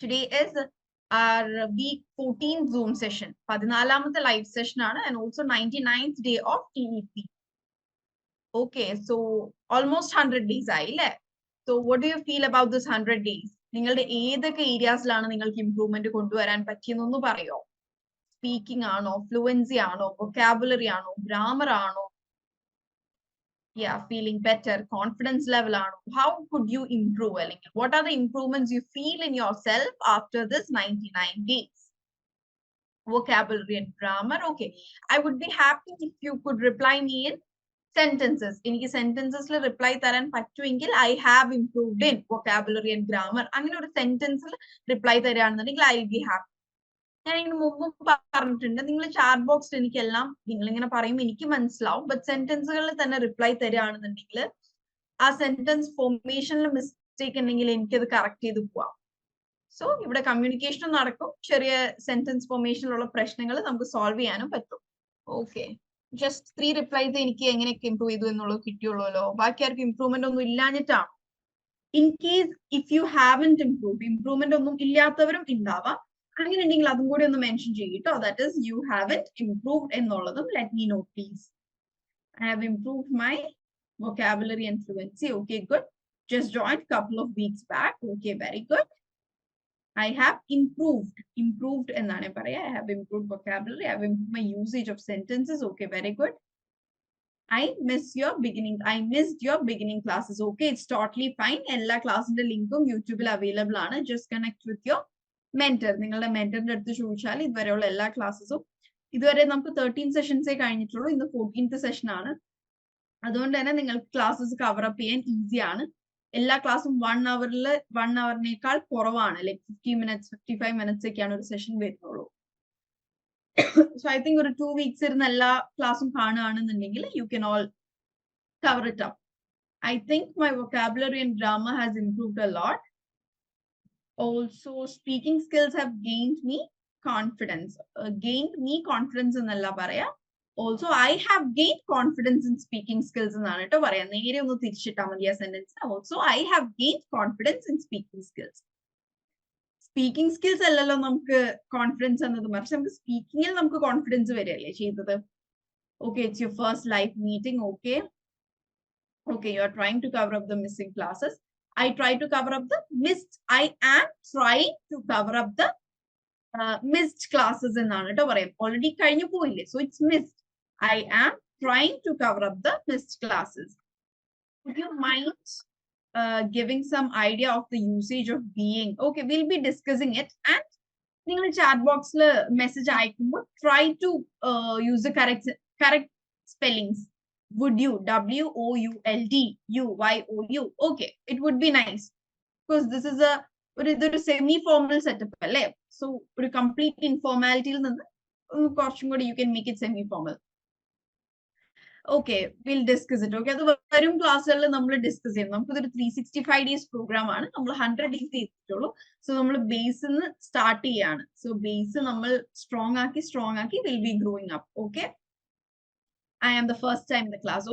Today is our week 14 Zoom session. 14th live session and also 99th day of TEP. Okay, so almost 100 days. So what do you feel about this 100 days? നിങ്ങളുടെ ഏതൊക്കെ ഏരിയാസിലാണ് നിങ്ങൾക്ക് improvement കൊണ്ടുവരാൻ പറ്റിയെന്നൊന്ന് പറയോ? Speaking ആണോ, fluency ആണോ, vocabulary ആണോ, grammar ആണോ? Yeah, feeling better, confidence level ആണോ? How could you improve? അല്ലെങ്കിൽ what are the improvements you feel in yourself after this 99 days? Vocabulary and grammar. Okay, I would be happy if you could reply me in sentences. എനിക്ക് sentences reply തരാൻ പറ്റുമെങ്കിൽ I have improved in vocabulary and grammar. അങ്ങനെ ഒരു സെന്റൻസിൽ reply തരാണെന്നുണ്ടെങ്കിൽ I will be happy. ഞാൻ ഇതിന് മുമ്പ് പറഞ്ഞിട്ടുണ്ട്, നിങ്ങൾ ചാറ്റ് ബോക്സിൽ എനിക്കെല്ലാം നിങ്ങൾ ഇങ്ങനെ പറയും എനിക്ക് മനസ്സിലാവും, ബട്ട് സെന്റൻസുകളിൽ തന്നെ റിപ്ലൈ തരികയാണെന്നുണ്ടെങ്കിൽ ആ സെന്റൻസ് ഫോർമേഷനിൽ മിസ്റ്റേക്ക് ഉണ്ടെങ്കിൽ എനിക്കത് കറക്റ്റ് ചെയ്ത് പോവാം. സോ ഇവിടെ കമ്മ്യൂണിക്കേഷൻ നടക്കും, ചെറിയ സെന്റൻസ് ഫോർമേഷനിലുള്ള പ്രശ്നങ്ങൾ നമുക്ക് സോൾവ് ചെയ്യാനും പറ്റും. ഓക്കെ, ജസ്റ്റ് 3 റിപ്ലൈസ് എനിക്ക് എങ്ങനെയൊക്കെ ഇംപ്രൂവ് ചെയ്തു എന്നുള്ളത് കിട്ടിയുള്ളൂല്ലോ. ബാക്കി ആർക്കും ഇംപ്രൂവ്മെന്റ് ഒന്നും ഇല്ലാഞ്ഞിട്ടാണ്. In case if you haven't improvement ഒന്നും ഇല്ലാത്തവരും ഉണ്ടാവാം. അങ്ങനെ ഉണ്ടെങ്കിൽ അതും കൂടി ഒന്ന് മെൻഷൻ ചെയ്യട്ടോ. That is you haven't improved എന്നുള്ളതും let me know please. I have improved my vocabulary and fluency. Okay, good. Just joined couple of weeks back. Okay, very good. I have improved എന്നാണ് പറയാ. I have improved vocabulary. I have improved my usage of sentences. Okay, very good. I missed your beginning classes. Okay, it's totally fine. എല്ലാ ക്ലാസ്സിന്റെ ലിങ്കും യൂട്യൂബിൽ available ആണ്. Just connect with your mentor. നിങ്ങളുടെ മെന്ററിന്റെ അടുത്ത് ചോദിച്ചാൽ ഇതുവരെയുള്ള എല്ലാ ക്ലാസ്സസും, ഇതുവരെ നമുക്ക് 13 സെഷൻസേ കഴിഞ്ഞിട്ടുള്ളൂ, ഇന്ന് 14th സെഷൻ ആണ്. അതുകൊണ്ട് തന്നെ നിങ്ങൾക്ക് ക്ലാസ്സസ് കവർ അപ്പ് ചെയ്യാൻ ഈസി ആണ്. എല്ലാ ക്ലാസ്സും 1 അവറിനേക്കാൾ കുറവാണ്. ലൈക് 50 minutes 55 minutes ഒക്കെയാണ് ഒരു സെഷൻ വരുന്നുള്ളൂ. സോ ഐ തിങ്ക് ഒരു 2 weeks ഇരുന്ന് എല്ലാ ക്ലാസ്സും കാണുകയാണെന്നുണ്ടെങ്കിൽ you can all cover it up. I think my vocabulary and grammar has improved a lot. Also speaking skills have gained me confidence എന്നല്ല പറയാ. Also, I have gained confidence in speaking skills എന്നാണ് കേട്ടോ പറയാ. നേരെ ഒന്ന് തിരിച്ചിട്ടാ മതി ആ sentence. Also, I have gained confidence in speaking skills. Speaking skills അല്ലല്ലോ നമുക്ക് കോൺഫിഡൻസ് എന്നത്, മറിച്ച് നമുക്ക് സ്പീക്കിങ്ങിൽ നമുക്ക് കോൺഫിഡൻസ് വരികയല്ലേ ചെയ്തത്. Okay, it's your first live meeting. Okay, you are trying to cover up the missing classes. I am trying to cover up the missed classes എന്നാണ് കേട്ടോ പറയാം. ഓൾറെഡി കഴിഞ്ഞു പോയില്ലേ, so it's missed. I am trying to cover up the missed classes. Would you mind giving some idea of the usage of being? Okay, we'll be discussing it. And നിങ്ങൾ chat box message അയക്കുമ്പോൾ try to use the correct spellings. Would you, WOULD, okay, it would be nice because this is ഇതൊരു semi formal setup അല്ലേ. So ഒരു complete ഇൻഫോർമാലിറ്റിയിൽ നിന്ന് കുറച്ചും കൂടി you can make it semi formal. Okay, will discuss it. Okay, അത് വരും ക്ലാസ്സുകളിൽ നമ്മൾ ഡിസ്കസ് ചെയ്യും. നമുക്കിതൊരു 365 days പ്രോഗ്രാം ആണ്. നമ്മൾ 100 days ചെയ്തിട്ടുള്ളൂ. സോ നമ്മൾ ബേസിൽ നിന്ന് സ്റ്റാർട്ട് ചെയ്യാണ്. സോ ബേസ് നമ്മൾ സ്ട്രോങ് ആക്കി will be growing up. Okay, I am the first time in the class.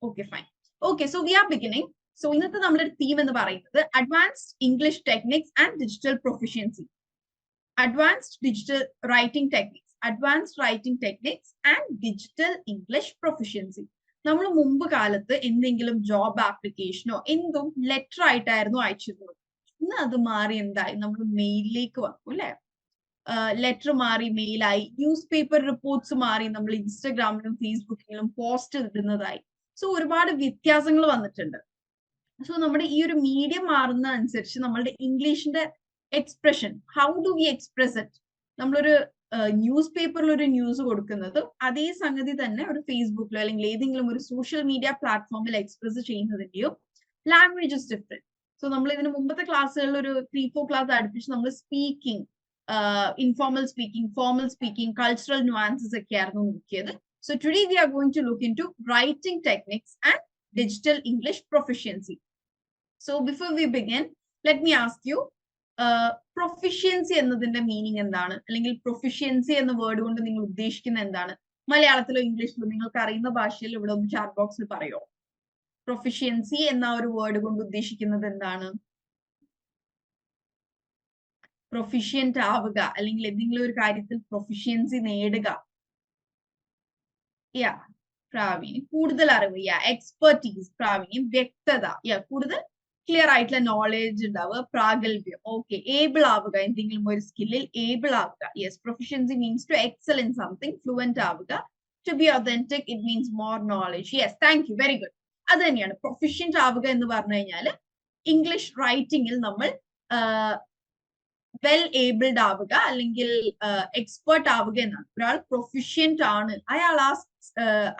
Okay fine. Okay, so we are beginning. So ഇന്നത്തെ നമ്മുടെ തീം എന്ന് പറയുന്നത് advanced English techniques and digital proficiency. Advanced digital writing techniques and digital English proficiency. നമ്മൾ മുമ്പ് കാലത്ത് എന്തെങ്കിലും job ആപ്ലിക്കേഷനോ എന്തും letter ആയിട്ടായിരുന്നു അയച്ചിരുന്നത്. ഇന്ന് അത് മാറി എന്തായി, നമ്മൾ മെയിലിലേക്ക് വന്നു അല്ലെ. ലെറ്റർ മാറി മെയിലായി. ന്യൂസ് പേപ്പർ റിപ്പോർട്ട്സ് മാറി നമ്മൾ ഇൻസ്റ്റഗ്രാമിലും ഫേസ്ബുക്കിലും പോസ്റ്റ് ഇടുന്നതായി. സോ ഒരുപാട് വ്യത്യാസങ്ങൾ വന്നിട്ടുണ്ട്. സോ നമ്മുടെ ഈ ഒരു മീഡിയം മാറുന്ന അനുസരിച്ച് നമ്മളുടെ ഇംഗ്ലീഷിന്റെ expression, how do we express it, നമ്മളൊരു ന്യൂസ് പേപ്പറിൽ ഒരു ന്യൂസ് കൊടുക്കുന്നതും അതേ സംഗതി തന്നെ ഒരു ഫേസ്ബുക്കിലോ അല്ലെങ്കിൽ ഏതെങ്കിലും ഒരു സോഷ്യൽ മീഡിയ പ്ലാറ്റ്ഫോമിൽ എക്സ്പ്രസ് ചെയ്യുന്നതിന്റെയോ ലാംഗ്വേജ് ഇസ് ഡിഫറെന്റ്. സോ നമ്മൾ ഇതിന് മുമ്പത്തെ ക്ലാസ്സുകളിൽ ഒരു 3-4 ക്ലാസ് അടുപ്പിച്ച് നമ്മൾ speaking, informal speaking, formal speaking, cultural nuances ഒക്കെ ആയിരുന്നു നോക്കിയത്. So today we are going to look into writing techniques and digital English proficiency. So before we begin, let me ask you, proficiency എന്നതിന്റെ meaning എന്താണ്, അല്ലെങ്കിൽ proficiency എന്ന word കൊണ്ട് നിങ്ങൾ ഉദ്ദേശിക്കുന്നത് എന്താണ്? മലയാളത്തിലോ ഇംഗ്ലീഷിലോ നിങ്ങൾക്ക് അറിയുന്ന ഭാഷയിൽ ഇവിടെ ഒന്ന് ചാറ്റ് ബോക്സിൽ പറയോ. പ്രൊഫിഷ്യൻസി എന്ന ഒരു വേർഡ് കൊണ്ട് ഉദ്ദേശിക്കുന്നത് എന്താണ്? പ്രൊഫിഷ്യന്റ് ആവുക അല്ലെങ്കിൽ എന്തെങ്കിലും ഒരു കാര്യത്തിൽ പ്രൊഫിഷ്യൻസി നേടുക. യാ പ്രാവീണ്യം, കൂടുതൽ അറിവ്, യാ എക്സ്പെർട്ടീസ്, പ്രാവീണ്യം, വ്യക്തത, യാ കൂടുതൽ ക്ലിയർ ആയിട്ടുള്ള നോളേജ് ഉണ്ടാവുക, പ്രാഗൽഭ്യം. ഓക്കെ, ഏബിൾ ആവുക, എന്തെങ്കിലും ഒരു സ്കില്ലിൽ ഏബിൾ ആവുക. Yes, proficiency means to excel in something, fluent ആവുക. To be authentic, it means more knowledge. Yes, thank you, very good. അത് തന്നെയാണ് പ്രൊഫിഷ്യന്റ് ആവുക എന്ന് പറഞ്ഞു കഴിഞ്ഞാൽ ഇംഗ്ലീഷ് റൈറ്റിംഗിൽ നമ്മൾ വെൽ ഏബിൾഡ് ആവുക അല്ലെങ്കിൽ എക്സ്പെർട്ട് ആവുക എന്നാണ്. ഒരാൾ പ്രൊഫിഷ്യന്റ് ആണ്,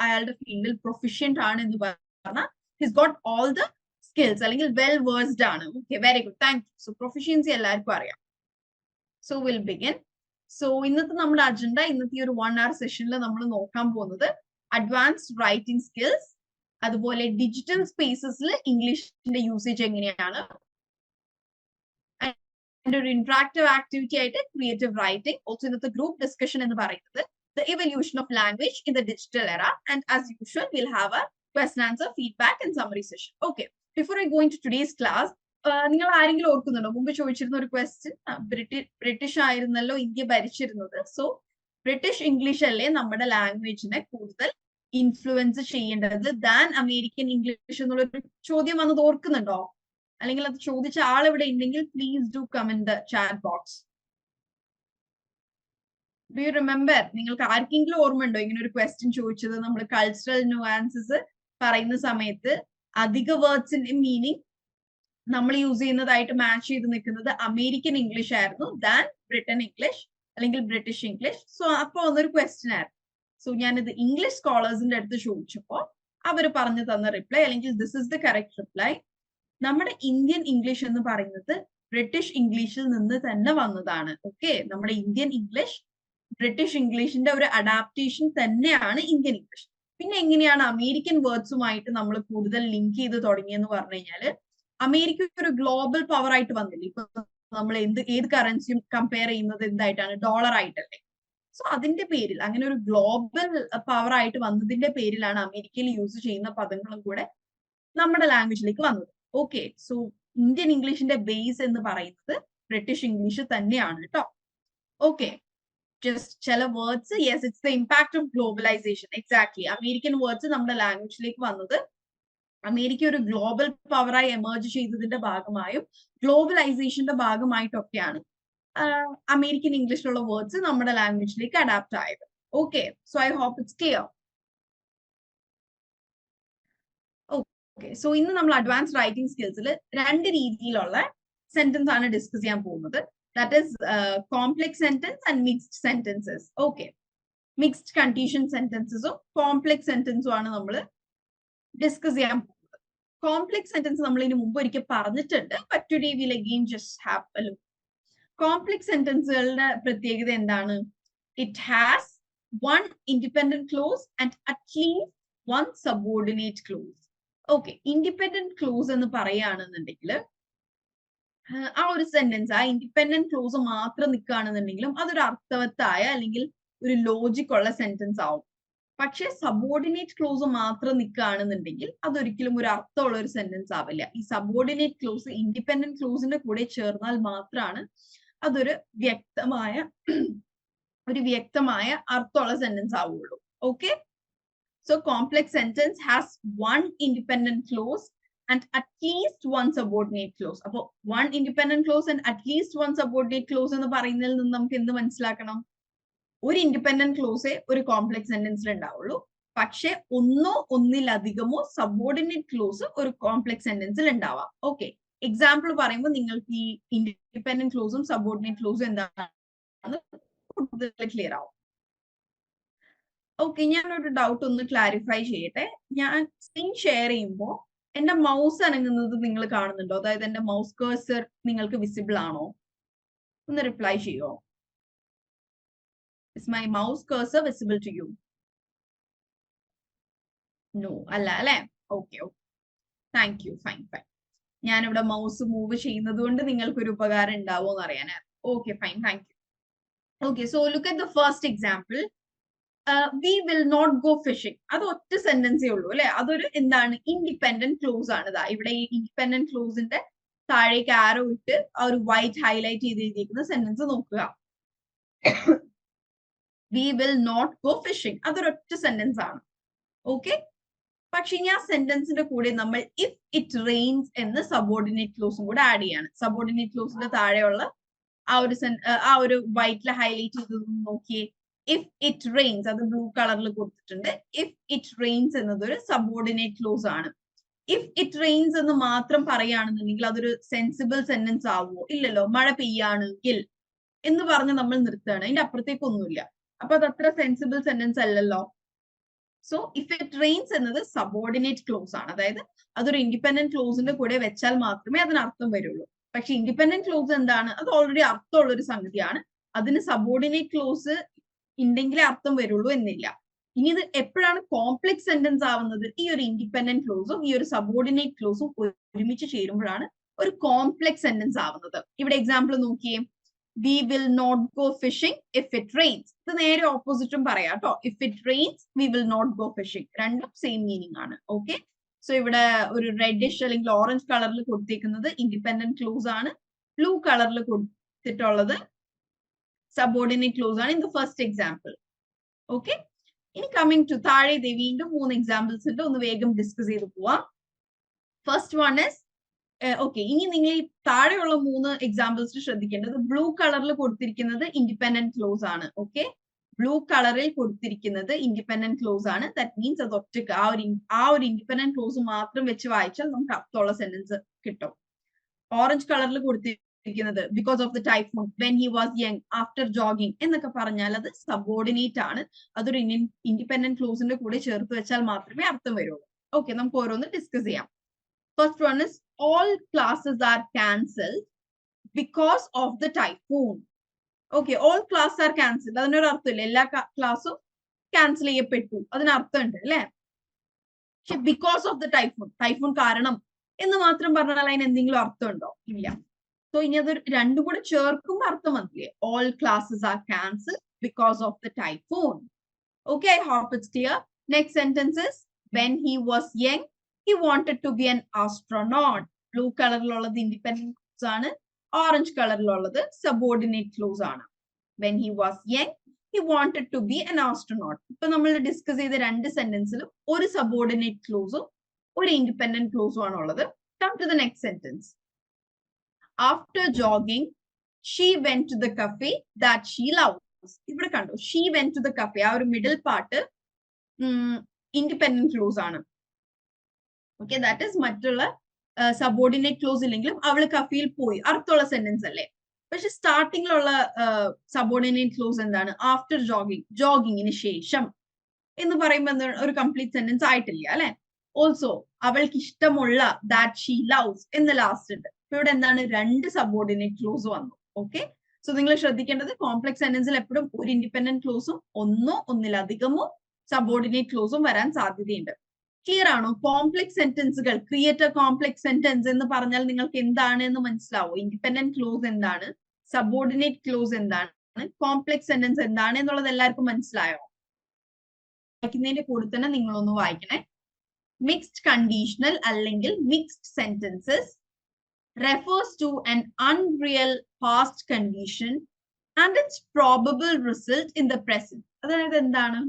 അയാളുടെ ഫീൽഡിൽ പ്രൊഫിഷ്യന്റ് ആണ് എന്ന് പറഞ്ഞാൽ his got all the skills അല്ലെങ്കിൽ വെൽ വേഴ്സ്ഡ് ആണ്. Okay, very good, thank you. So proficiency എല്ലാവർക്കും അറിയാം. So will begin. സോ ഇന്നത്തെ നമ്മുടെ അജണ്ട, ഇന്നത്തെ ഒരു 1 hour സെഷനിൽ നമ്മൾ നോക്കാൻ പോകുന്നത് അഡ്വാൻസ്ഡ് റൈറ്റിംഗ് സ്കിൽസ്, അതുപോലെ ഡിജിറ്റൽ സ്പേസസിൽ ഇംഗ്ലീഷിന്റെ യൂസേജ് എങ്ങനെയാണ്, ഒരു ഇന്ററാക്റ്റീവ് ആക്ടിവിറ്റി ആയിട്ട് ക്രിയേറ്റീവ് റൈറ്റിംഗ്, ഓൾസോ ഇന്നത്തെ ഗ്രൂപ്പ് ഡിസ്കഷൻ എന്ന് പറയുന്നത് the evolution of language in the digital era, and as usual we'll have a question answer, feedback and summary session. Okay, before I go into today's class, നിങ്ങൾ ആരെങ്കിലും ഓർക്കുന്നുണ്ടോ മുമ്പ് ചോദിച്ചിരുന്ന ഒരു question? British ആയിരുന്നല്ലോ India ഭരിച്ചിരുന്നത്. So British English അല്ലേ നമ്മുടെ ലാംഗ്വേജിനെ കൂടുതൽ ഇൻഫ്ലുവൻസ് ചെയ്യേണ്ടത് ദാൻ അമേരിക്കൻ ഇംഗ്ലീഷ് എന്നുള്ളൊരു ചോദ്യം വന്നത് ഓർക്കുന്നുണ്ടോ? അല്ലെങ്കിൽ അത് ചോദിച്ച ആൾ ഇവിടെ ഉണ്ടെങ്കിൽ please do come in the chat box. Do you remember? നിങ്ങൾക്ക് ആർക്കെങ്കിലും ഓർമ്മയുണ്ടോ ഇങ്ങനെ ഒരു ക്വസ്റ്റ്യൻ ചോദിച്ചത്? നമ്മൾ കൾച്ചറൽ ന്യൂആൻസസ് പറയുന്ന സമയത്ത് അധിക വേർഡ്സിന്റെ മീനിങ് നമ്മൾ യൂസ് ചെയ്യുന്നതായിട്ട് മാച്ച് ചെയ്ത് നിൽക്കുന്നത് അമേരിക്കൻ ഇംഗ്ലീഷ് ആയിരുന്നു ദാൻ ബ്രിട്ടൻ ഇംഗ്ലീഷ് അല്ലെങ്കിൽ ബ്രിട്ടീഷ് ഇംഗ്ലീഷ്. സോ അപ്പൊ വന്നൊരു ക്വസ്റ്റ്യൻ ആയിരുന്നു. സോ ഞാനിത് ഇംഗ്ലീഷ് സ്കോളേഴ്സിന്റെ അടുത്ത് ചോദിച്ചപ്പോൾ അവർ പറഞ്ഞു തന്ന റിപ്ലൈ, അല്ലെങ്കിൽ this is the correct reply, നമ്മുടെ ഇന്ത്യൻ ഇംഗ്ലീഷ് എന്ന് പറയുന്നത് ബ്രിട്ടീഷ് ഇംഗ്ലീഷിൽ നിന്ന് തന്നെ വന്നതാണ്. ഓക്കെ, നമ്മുടെ ഇന്ത്യൻ ഇംഗ്ലീഷ് ബ്രിട്ടീഷ് ഇംഗ്ലീഷിന്റെ ഒരു അഡാപ്റ്റേഷൻ തന്നെയാണ് ഇന്ത്യൻ ഇംഗ്ലീഷ്. പിന്നെ എങ്ങനെയാണ് അമേരിക്കൻ വേർഡ്സുമായിട്ട് നമ്മൾ കൂടുതൽ ലിങ്ക് ചെയ്ത് തുടങ്ങിയെന്ന് പറഞ്ഞു കഴിഞ്ഞാല്, അമേരിക്ക ഒരു ഗ്ലോബൽ പവർ ആയിട്ട് വന്നില്ല. ഇപ്പൊ നമ്മൾ ഏത് കറൻസിയും കമ്പയർ ചെയ്യുന്നത് എന്തായിട്ടാണ്? ഡോളർ ആയിട്ടല്ലേ. സോ അതിന്റെ പേരിൽ, അങ്ങനെ ഒരു ഗ്ലോബൽ പവർ ആയിട്ട് വന്നതിന്റെ പേരിലാണ് അമേരിക്കയിൽ യൂസ് ചെയ്യുന്ന പദങ്ങളും കൂടെ നമ്മുടെ ലാംഗ്വേജിലേക്ക് വന്നത്. ഓക്കെ, സോ ഇന്ത്യൻ ഇംഗ്ലീഷിന്റെ ബേസ് എന്ന് പറയുന്നത് ബ്രിട്ടീഷ് ഇംഗ്ലീഷ് തന്നെയാണ് കേട്ടോ. ഓക്കെ, ജസ്റ്റ് ചില words, yes it's the impact of globalisation. Exactly, American words നമ്മുടെ ലാംഗ്വേജിലേക്ക് വന്നത് അമേരിക്ക ഒരു ഗ്ലോബൽ പവറായി എമേർജ് ചെയ്തതിന്റെ ഭാഗമായും ഗ്ലോബലൈസേഷന്റെ ഭാഗമായിട്ടൊക്കെയാണ് അമേരിക്കൻ ഇംഗ്ലീഷിലുള്ള വേർഡ്സ് നമ്മുടെ ലാംഗ്വേജിലേക്ക് അഡാപ്റ്റ് ആയത്. Okay, so I hope it's clear. Okay, so ഇന്ന് നമ്മൾ അഡ്വാൻസ് റൈറ്റിംഗ് സ്കിൽസിൽ 2 രീതിയിലുള്ള സെന്റൻസ് ആണ് ഡിസ്കസ് ചെയ്യാൻ പോകുന്നത്. That is complex sentence and mixed sentences. Okay, mixed condition സെന്റൻസസും കോംപ്ലെക്സ് സെന്റൻസും ആണ് നമ്മൾ ഡിസ്കസ് ചെയ്യാൻ പോകുന്നത്. കോംപ്ലെക്സ് സെന്റൻസ് നമ്മൾ ഇതിന് മുമ്പ് ഒരിക്കൽ പറഞ്ഞിട്ടുണ്ട്, but today will again just have a look. Complex സെന്റൻസുകളുടെ പ്രത്യേകത എന്താണ്? It has 1 independent clause and at least 1 subordinate clause. Okay, independent clause എന്ന് പറയുകയാണെന്നുണ്ടെങ്കിൽ ആ ഒരു സെന്റൻസ്, ആ ഇൻഡിപെൻഡന്റ് ക്ലോസ് മാത്രം നിൽക്കുകയാണെന്നുണ്ടെങ്കിലും അതൊരു അർത്ഥവത്തായ അല്ലെങ്കിൽ ഒരു ലോജിക് ഉള്ള സെന്റൻസ് ആവും. പക്ഷെ സബോർഡിനേറ്റ് ക്ലോസ് മാത്രം നിൽക്കുകയാണെന്നുണ്ടെങ്കിൽ അതൊരിക്കലും ഒരു അർത്ഥമുള്ള ഒരു സെന്റൻസ് ആവില്ല. ഈ സബോർഡിനേറ്റ് ക്ലോസ് ഇൻഡിപെൻഡന്റ് ക്ലോസിന്റെ കൂടെ ചേർന്നാൽ മാത്രമാണ് അതൊരു വ്യക്തമായ അർത്ഥമുള്ള സെന്റൻസ് ആവുള്ളൂ. Okay, so complex sentence has 1 independent clause and at least 1 subordinate clause. അപ്പോൾ 1 independent clause and at least 1 subordinate clause എന്ന് പറയുന്നതിൽ നിന്ന് നമുക്ക് എന്ത് മനസ്സിലാക്കണം? ഒരു ഇൻഡിപെൻഡന്റ് ക്ലോസേ ഒരു കോംപ്ലെക്സ് സെന്റൻസിൽ ഉണ്ടാവുള്ളൂ, പക്ഷെ ഒന്നോ ഒന്നിലധികമോ സബോർഡിനേറ്റ് ക്ലോസ് ഒരു കോംപ്ലെക്സ് സെന്റൻസിൽ ഉണ്ടാവാം. ഓക്കെ, എക്സാമ്പിൾ പറയുമ്പോൾ നിങ്ങൾക്ക് ഈ ഇൻഡിപെൻഡന്റ് ക്ലോസും സബോർഡിനേറ്റ് ക്ലോസും എന്താണെന്ന് കൂടുതൽ ക്ലിയർ ആവും. ഓക്കെ, ഞാനൊരു ഡൗട്ട് ഒന്ന് ക്ലാരിഫൈ ചെയ്യട്ടെ. ഞാൻ സ്ക്രീൻ ഷെയർ ചെയ്യുമ്പോൾ എന്റെ മൗസ് അനങ്ങുന്നത് നിങ്ങൾ കാണുന്നുണ്ടോ? അതായത് എന്റെ മൗസ് കഴ്സർ നിങ്ങൾക്ക് വിസിബിൾ ആണോ? ഒന്ന് റിപ്ലൈ ചെയ്യോ? Is my mouse cursor visible to you? No അല്ല അല്ലെ? Okay, thank you, fine. ഞാനിവിടെ മൗസ് മൂവ് ചെയ്യുന്നത് കൊണ്ട് നിങ്ങൾക്കൊരു ഉപകാരം ഉണ്ടാവോ എന്ന് അറിയാനായിരുന്നു. Okay, fine, thank you. Okay, so look at the first example. We will not go fishing. അത് ഒറ്റ സെന്റൻസേ ഉള്ളൂ അല്ലെ? അതൊരു എന്താണ്? ഇൻഡിപെൻഡന്റ് ക്ലോസ് ആണ്. ഇവിടെ ഈ ഇൻഡിപെൻഡന്റ് ക്ലോസിന്റെ താഴേക്ക് ആരോ ഇട്ട് ആ ഒരു വൈറ്റ് ഹൈലൈറ്റ് ചെയ്ത് എഴുതിയിരിക്കുന്ന സെന്റൻസ് നോക്കുക. We will not go fishing, അതൊരൊറ്റ സെന്റൻസ് ആണ്. ഓക്കെ, പക്ഷെ ഇനി ആ സെന്റൻസിന്റെ കൂടെ നമ്മൾ ഇഫ് ഇറ്റ് റെയിൻസ് എന്ന് സബോർഡിനേറ്റ് ക്ലോസും കൂടെ ആഡ് ചെയ്യാണ്. സബോർഡിനേറ്റ് ക്ലോസിന്റെ താഴെയുള്ള ആ ഒരു വൈറ്റിൽ ഹൈലൈറ്റ് ചെയ്തത് നോക്കിയേ. ഇഫ് ഇറ്റ് റെയിൻസ്, അത് ബ്ലൂ കളറിൽ കൊടുത്തിട്ടുണ്ട്. ഇഫ് ഇറ്റ് റെയിൻസ് എന്നത് ഒരു സബോർഡിനേറ്റ് ക്ലോസ് ആണ്. ഇഫ് ഇറ്റ് റെയിൻസ് എന്ന് മാത്രം പറയുകയാണെന്നുണ്ടെങ്കിൽ അതൊരു സെൻസിബിൾ സെന്റൻസ് ആവുമോ? ഇല്ലല്ലോ. മഴ പെയ്യാണെങ്കിൽ എന്ന് പറഞ്ഞ് നമ്മൾ നിർത്തുകയാണ്, അതിന്റെ അപ്പുറത്തേക്കൊന്നുമില്ല. അപ്പൊ അത് അത്ര സെൻസിബിൾ സെന്റൻസ് അല്ലല്ലോ. സോ ഇഫ് ഇറ്റ് റെയിൻസ് എന്നത് സബോർഡിനേറ്റ് ക്ലോസ് ആണ്, അതായത് അതൊരു ഇൻഡിപെൻഡന്റ് ക്ലോസിന്റെ കൂടെ വെച്ചാൽ മാത്രമേ അതിന് അർത്ഥം വരുള്ളൂ. പക്ഷെ ഇൻഡിപെൻഡന്റ് ക്ലോസ് എന്താണ്? അത് ഓൾറെഡി അർത്ഥമുള്ള ഒരു സംഗതിയാണ്. അതിന് സബോർഡിനേറ്റ് ക്ലോസ് ഉണ്ടെങ്കിലേ അർത്ഥം വരുള്ളൂ എന്നില്ല. ഇനി ഇത് എപ്പോഴാണ് കോംപ്ലക്സ് സെന്റൻസ് ആവുന്നത്? ഈ ഒരു ഇൻഡിപെൻഡന്റ് ക്ലോസും ഈ ഒരു സബോർഡിനേറ്റ് ക്ലോസും ഒരുമിച്ച് ചേരുമ്പോഴാണ് ഒരു കോംപ്ലക്സ് സെന്റൻസ് ആവുന്നത്. ഇവിടെ എക്സാമ്പിൾ നോക്കിയേ. We will not go fishing if it rains. ഇത് നേരെ ഓപ്പോസിറ്റും പറയാം കേട്ടോ. If it rains we will not go fishing, രണ്ടും സെയിം മീനിങ് ആണ്. ഓക്കെ, സോ ഇവിടെ ഒരു റെഡിഷ് അല്ലെങ്കിൽ ഓറഞ്ച് കളറിൽ കൊടുത്തിരിക്കുന്നത് ഇൻഡിപെൻഡന്റ് ക്ലോസ് ആണ്. ബ്ലൂ കളറിൽ കൊടുത്തിട്ടുള്ളത് സബോർഡിനേറ്റ് ക്ലോസ് ആണ് in the first example. Okay, ഇനി കമ്മിങ് ടു താഴെ വീണ്ടും 3 എക്സാമ്പിൾസ് ഉണ്ട്. ഒന്ന് വേഗം ഡിസ്കസ് ചെയ്ത് പോവാം. ഫസ്റ്റ് വൺ ഇസ് ഓക്കെ, ഇനി നിങ്ങൾ ഈ താഴെയുള്ള 3 എക്സാമ്പിൾസ് ശ്രദ്ധിക്കേണ്ടത് ബ്ലൂ കളറിൽ കൊടുത്തിരിക്കുന്നത് ഇൻഡിപെൻഡന്റ് ക്ലോസ് ആണ്. ഓക്കെ, ബ്ലൂ കളറിൽ കൊടുത്തിരിക്കുന്നത് ഇൻഡിപെൻഡന്റ് ക്ലോസ് ആണ്. ദാറ്റ് മീൻസ് അത് ഒറ്റക്ക് ആ ഒരു ഇൻഡിപെൻഡന്റ് ക്ലോസ് മാത്രം വെച്ച് വായിച്ചാൽ നമുക്ക് അർത്ഥമുള്ള സെന്റൻസ് കിട്ടും. ഓറഞ്ച് കളറിൽ കൊടുത്തിരിക്കുന്നത് because of the typhoon when he was young after jogging എന്നൊക്കെ പറഞ്ഞാൽ അത് സബോർഡിനേറ്റ് ആണ്. അതൊരു ഇൻഡിപെൻഡന്റ് ക്ലോസിന്റെ കൂടെ ചേർത്ത് വെച്ചാൽ മാത്രമേ അർത്ഥം വരുള്ളൂ. ഓക്കെ, നമുക്ക് ഓരോന്ന് ഡിസ്കസ് ചെയ്യാം. First one is all classes are cancelled because of the typhoon. Okay, all classes are cancelled. അതിനൊരു അർത്ഥമില്ല. എല്ലാ ക്ലാസ്സും ക്യാൻസൽ ചെയ്യപ്പെട്ടു, അതിന് അർത്ഥമുണ്ട് അല്ലെ. പക്ഷെ ബിക്കോസ് ഓഫ് ദ ടൈഫൂൺ കാരണം എന്ന് മാത്രം പറഞ്ഞാൽ അതിന് എന്തെങ്കിലും അർത്ഥമുണ്ടോ? ഇല്ല. സോ ഇനി അത് രണ്ടും കൂടെ ചേർക്കുമ്പോൾ അർത്ഥം വന്നില്ലേ. All classes are cancelled because of the typhoon. Okay, I hope it's clear. Next sentence is when he was young he wanted to be an astronaut. Blue കളറിലുള്ളത് ഇൻഡിപെൻഡന്റ് ക്ലോസ് ആണ്. ഓറഞ്ച് കളറിലുള്ളത് സബോർഡിനേറ്റ് ക്ലോസ് ആണ്. When he was young he wanted to be an astronaut. ഇപ്പൊ നമ്മൾ discuss ചെയ്ത 2 സെന്റൻസിലും ഒരു subordinate ക്ലോസും ഒരു independent ക്ലോസും ആണുള്ളത്. Come to the next sentence. After jogging she went to the cafe that she loves. ഇവിടെ കണ്ടോ, she went to the cafe. ആ ഒരു മിഡിൽ പാർട്ട് ഇൻഡിപെൻഡന്റ് ക്ലോസ് ആണ്. ഓക്കെ, ദാറ്റ് ഈസ് മറ്റുള്ള സബോർഡിനേറ്റ് ക്ലോസ് ഇല്ലെങ്കിലും അവള് കഫയിൽ പോയി, അർത്ഥമുള്ള സെന്റൻസ് അല്ലേ. പക്ഷെ സ്റ്റാർട്ടിങ്ങിലുള്ള സബോർഡിനേറ്റ് ക്ലോസ് എന്താണ്? ആഫ്റ്റർ ജോഗിങ്, ജോഗിങ്ങിന് ശേഷം എന്ന് പറയുമ്പോൾ ഒരു കംപ്ലീറ്റ് സെന്റൻസ് ആയിട്ടില്ല അല്ലെ. ഓൾസോ അവൾക്ക് ഇഷ്ടമുള്ള ദാറ്റ് ഷീ ലവ്സ് എന്ന് ലാസ്റ്റ് ഉണ്ട്. ഇവിടെ എന്താണ്? 2 സബോർഡിനേറ്റ് ക്ലോസ് വന്നു. ഓക്കെ, സോ നിങ്ങൾ ശ്രദ്ധിക്കേണ്ടത് കോംപ്ലക്സ് സെന്റൻസിൽ എപ്പോഴും ഒരു ഇൻഡിപെൻഡന്റ് ക്ലോസും ഒന്നിലധികമോ സബോർഡിനേറ്റ് ക്ലോസും വരാൻ സാധ്യതയുണ്ട്. ക്ലിയർ ആണോ? കോംപ്ലക്സ് സെന്റൻസുകൾ, ക്രിയേറ്റ് എ കോംപ്ലക്സ് സെന്റൻസ് എന്ന് പറഞ്ഞാൽ നിങ്ങൾക്ക് എന്താണ് എന്ന് മനസ്സിലാവോ? ഇൻഡിപെൻഡന്റ് ക്ലോസ് എന്താണ്, സബോർഡിനേറ്റ് ക്ലോസ് എന്താണ്, കോംപ്ലക്സ് സെന്റൻസ് എന്താണ് എന്നുള്ളത് എല്ലാവർക്കും മനസ്സിലായോ? വായിക്കുന്നതിന്റെ കൂടെ തന്നെ നിങ്ങളൊന്ന് വായിക്കണേ. മിക്സ്ഡ് കണ്ടീഷണൽ അല്ലെങ്കിൽ mixed sentences refers to an unreal past condition and its probable result in the present. അതായത് എന്താണ്?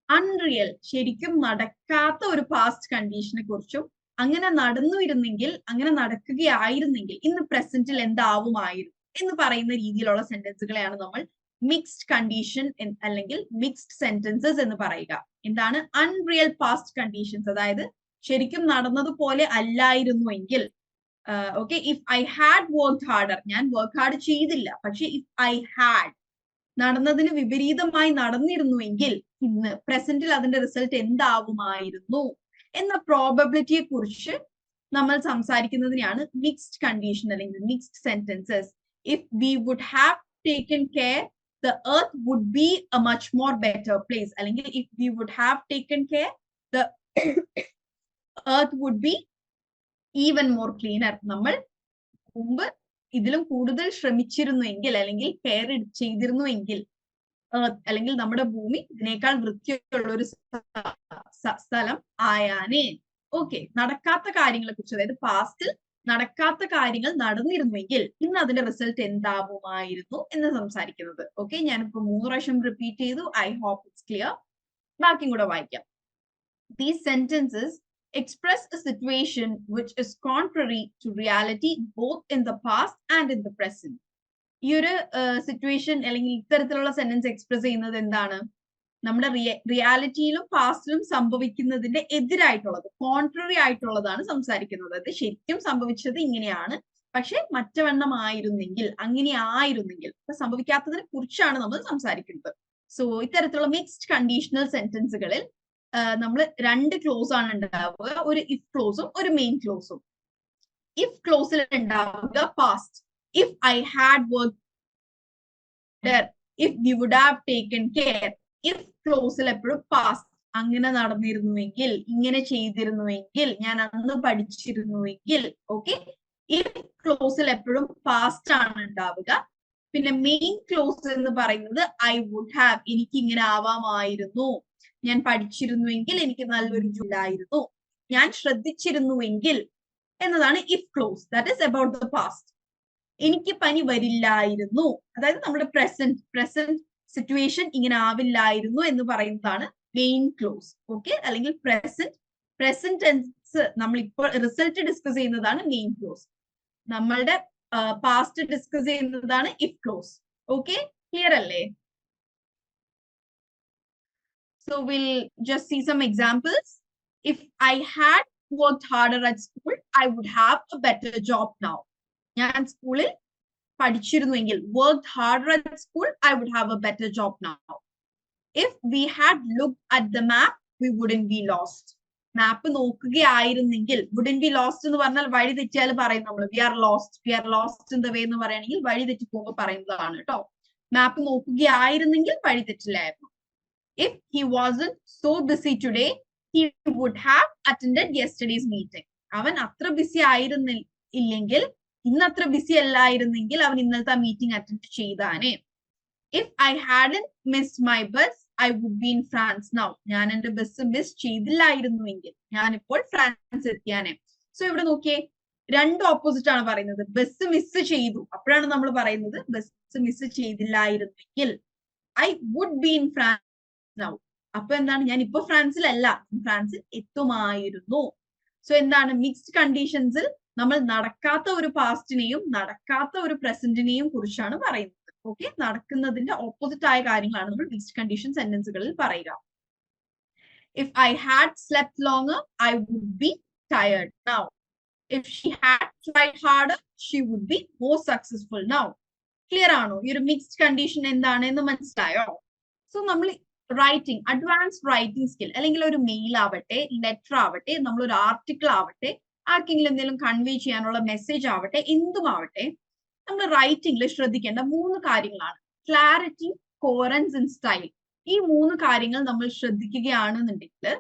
അൺറിയൽ, ശരിക്കും നടക്കാത്ത ഒരു പാസ്റ്റ് കണ്ടീഷനെ കുറിച്ചും അങ്ങനെ നടന്നുവരുന്നെങ്കിൽ, അങ്ങനെ നടക്കുകയായിരുന്നെങ്കിൽ ഇന്ന് പ്രസന്റിൽ എന്താവുമായിരുന്നു എന്ന് പറയുന്ന രീതിയിലുള്ള സെന്റൻസുകളെയാണ് നമ്മൾ മിക്സ്ഡ് കണ്ടീഷൻ അല്ലെങ്കിൽ മിക്സ്ഡ് സെന്റൻസസ് എന്ന് പറയുക. എന്താണ്? അൺറിയൽ പാസ്റ്റ് കണ്ടീഷൻസ്, അതായത് ശരിക്കും നടന്നതുപോലെ അല്ലായിരുന്നുവെങ്കിൽ. Okay, if I had worked harder, ഞാൻ വർക്ക് ഹാർഡ് ചെയ്തില്ല, പക്ഷെ ഇഫ് ഐ ഹാഡ്, നടന്നതിന് വിപരീതമായി നടന്നിരുന്നുവെങ്കിൽ ഇന്ന് പ്രസന്റിൽ അതിന്റെ റിസൾട്ട് എന്താവുമായിരുന്നു എന്ന പ്രോബബിലിറ്റിയെ കുറിച്ച് നമ്മൾ സംസാരിക്കുന്നതിനെയാണ് മിക്സ്ഡ് കണ്ടീഷൻ അല്ലെങ്കിൽ mixed sentences. If we would have taken care the earth would be a much more better place, അല്ലെങ്കിൽ if we would have taken care the earth would be even more cleaner. നമ്മൾ മുമ്പ് ഇതിലും കൂടുതൽ ശ്രമിച്ചിരുന്നുവെങ്കിൽ അല്ലെങ്കിൽ care ചെയ്തിരുന്നുവെങ്കിൽ അല്ലെങ്കിൽ നമ്മുടെ ഭൂമി ഇതിനേക്കാൾ വൃത്തിയുള്ള ഒരു സ്ഥലം ആയാനേ. ഓക്കെ, നടക്കാത്ത കാര്യങ്ങളെ കുറിച്ച്, അതായത് പാസ്റ്റിൽ നടക്കാത്ത കാര്യങ്ങൾ നടന്നിരുന്നുവെങ്കിൽ ഇന്ന് അതിന്റെ റിസൾട്ട് എന്താവുമായിരുന്നു എന്ന് സംസാരിക്കുന്നത്. ഓക്കെ, ഞാനിപ്പോ 3 പ്രാവശ്യം റിപ്പീറ്റ് ചെയ്തു. I hope it's clear. ബാക്കിയും കൂടെ വായിക്കാം. These sentences express a situation which is contrary to reality both in the past and in the present. ഈ ഒരു സിറ്റുവേഷൻ അല്ലെങ്കിൽ ഇത്തരത്തിലുള്ള സെന്റൻസ് എക്സ്പ്രസ് ചെയ്യുന്നത് എന്താണ്? നമ്മുടെ റിയാലിറ്റിയിലും പാസ്റ്റിലും സംഭവിക്കുന്നതിന്റെ എതിരായിട്ടുള്ളത്, കോൺട്രറി ആയിട്ടുള്ളതാണ് സംസാരിക്കുന്നത്. അത് ശരിക്കും സംഭവിച്ചത് ഇങ്ങനെയാണ്, പക്ഷെ മറ്റവണ്ണമായിരുന്നെങ്കിൽ, അങ്ങനെ ആയിരുന്നെങ്കിൽ, അപ്പൊ സംഭവിക്കാത്തതിനെ കുറിച്ചാണ് നമ്മൾ സംസാരിക്കുന്നത്. സോ ഇത്തരത്തിലുള്ള മിക്സ്ഡ് കണ്ടീഷണൽ സെന്റൻസുകളിൽ നമ്മൾ 2 ക്ലോസ് ആണ് ഉണ്ടാവുക, ഒരു ഇഫ് ക്ലോസും ഒരു മെയിൻ ക്ലോസും. ഇഫ് ക്ലോസിൽ ഉണ്ടാവുക past, if I had work, if we would have taken care. If ക്ലോസിൽ എപ്പോഴും പാസ്റ്റ്, അങ്ങനെ നടന്നിരുന്നുവെങ്കിൽ, ഇങ്ങനെ ചെയ്തിരുന്നുവെങ്കിൽ, ഞാൻ അന്ന് പഠിച്ചിരുന്നുവെങ്കിൽ. ഓക്കെ, ഇഫ് ക്ലോസിൽ എപ്പോഴും പാസ്റ്റ് ആണ് ഉണ്ടാവുക. പിന്നെ മെയിൻ ക്ലോസ് എന്ന് പറയുന്നത് ഐ വുഡ് ഹാവ്, എനിക്ക് ഇങ്ങനെ ആവാമായിരുന്നു, ഞാൻ പഠിച്ചിരുന്നുവെങ്കിൽ എനിക്ക് നല്ലൊരു ജോലിയായിരുന്നു, ഞാൻ ശ്രദ്ധിച്ചിരുന്നുവെങ്കിൽ എന്നതാണ് if close. That is about the past. എനിക്ക് പനി വരില്ലായിരുന്നു, അതായത് നമ്മുടെ പ്രസന്റ് സിറ്റുവേഷൻ ഇങ്ങനെ ആവില്ലായിരുന്നു എന്ന് പറയുന്നതാണ് മെയിൻ ക്ലോസ്. ഓക്കെ, അല്ലെങ്കിൽ പ്രസന്റ് ടെൻസ് നമ്മൾ ഇപ്പോൾ റിസൾട്ട് ഡിസ്കസ് ചെയ്യുന്നതാണ് മെയിൻ ക്ലോസ്. നമ്മളുടെ പാസ്റ്റ് ഡിസ്കസ് ചെയ്യുന്നതാണ് ഇഫ് ക്ലോസ്. ഓക്കെ, ക്ലിയർ അല്ലേ? So we'll just see some examples. If I had worked harder at school, I would have a better job now. ഞാൻ സ്കൂളിൽ പഠിച്ചിരുന്നുവെങ്കിൽ, worked harder at school, I would have a better job now. If we had looked at the map, we wouldn't be lost. Map നോക്കുകയായിരുന്നെങ്കിൽ, wouldn't be lost എന്ന് പറഞ്ഞാൽ വഴി തെറ്റിയാൽ പറയും നമ്മൾ we are lost in the way എന്ന് പറയുകയാണെങ്കിൽ വഴി തെറ്റി പോകുമ്പോൾ പറയുന്നതാണ് കേട്ടോ. മാപ്പ് നോക്കുകയായിരുന്നെങ്കിൽ വഴി തെറ്റില്ലായിരുന്നു. If he wasn't so busy today, he would have attended yesterday's meeting. അവൻ അത്ര ബിസി ആയിരുന്നില്ലെങ്കിൽ, ഇന്ന് അത്ര ബിസി അല്ലായിരുന്നെങ്കിൽ അവൻ ഇന്നലത്തെ മീറ്റിംഗ് അറ്റൻഡ് ചെയ്താനേ. If I hadn't missed my bus, I would be in France now. ഞാൻ എന്റെ ബസ് മിസ് ചെയ്തില്ലായിരുന്നുവെങ്കിൽ ഞാനിപ്പോൾ ഫ്രാൻസ് എത്തിയാനേ. സോ ഇവിടെ നോക്കിയേ, 2 ഓപ്പോസിറ്റ് ആണ് പറയുന്നത്. ബസ് മിസ് ചെയ്തു, അപ്പോഴാണ് നമ്മൾ പറയുന്നത് ബസ് മിസ് ചെയ്തില്ലായിരുന്നെങ്കിൽ. I would be in France now. അപ്പൊ എന്താണ്, ഞാൻ ഇപ്പൊ ഫ്രാൻസിലല്ല, ഫ്രാൻസിൽ എത്തുമായിരുന്നു. സോ എന്താണ്, മിക്സ്ഡ് കണ്ടീഷൻസിൽ നമ്മൾ നടക്കാത്ത ഒരു പാസ്റ്റിനെയും നടക്കാത്ത ഒരു പ്രസന്റിനെയും കുറിച്ചാണ് പറയുന്നത്. ഓക്കെ, നടക്കുന്നതിന്റെ ഓപ്പോസിറ്റ് ആയ കാര്യങ്ങളാണ് നമ്മൾ മിക്സ്ഡ് കണ്ടീഷൻ സെന്റൻസുകളിൽ പറയുക. If I had slept longer, I would be tired now. If she had tried harder, she would be more successful now. Clear ആണോ? ഈ ഒരു മിക്സ്ഡ് കണ്ടീഷൻ എന്താണെന്ന് മനസ്സിലായോ? സോ നമ്മൾ റൈറ്റിംഗ്, അഡ്വാൻസ്ഡ് റൈറ്റിംഗ് സ്കിൽ, അല്ലെങ്കിൽ ഒരു mail ആവട്ടെ, ലെറ്റർ ആവട്ടെ, നമ്മൾ ഒരു ആർട്ടിക്കിൾ ആവട്ടെ, ആർക്കെങ്കിലും എന്തെങ്കിലും കൺവേ ചെയ്യാനുള്ള മെസ്സേജ് ആവട്ടെ, എന്തുമാവട്ടെ, നമ്മൾ റൈറ്റിംഗിൽ ശ്രദ്ധിക്കേണ്ട 3 കാര്യങ്ങളാണ്. Clarity, Correns and style. ഈ 3 കാര്യങ്ങൾ നമ്മൾ ശ്രദ്ധിക്കുകയാണെന്നുണ്ടെങ്കിൽ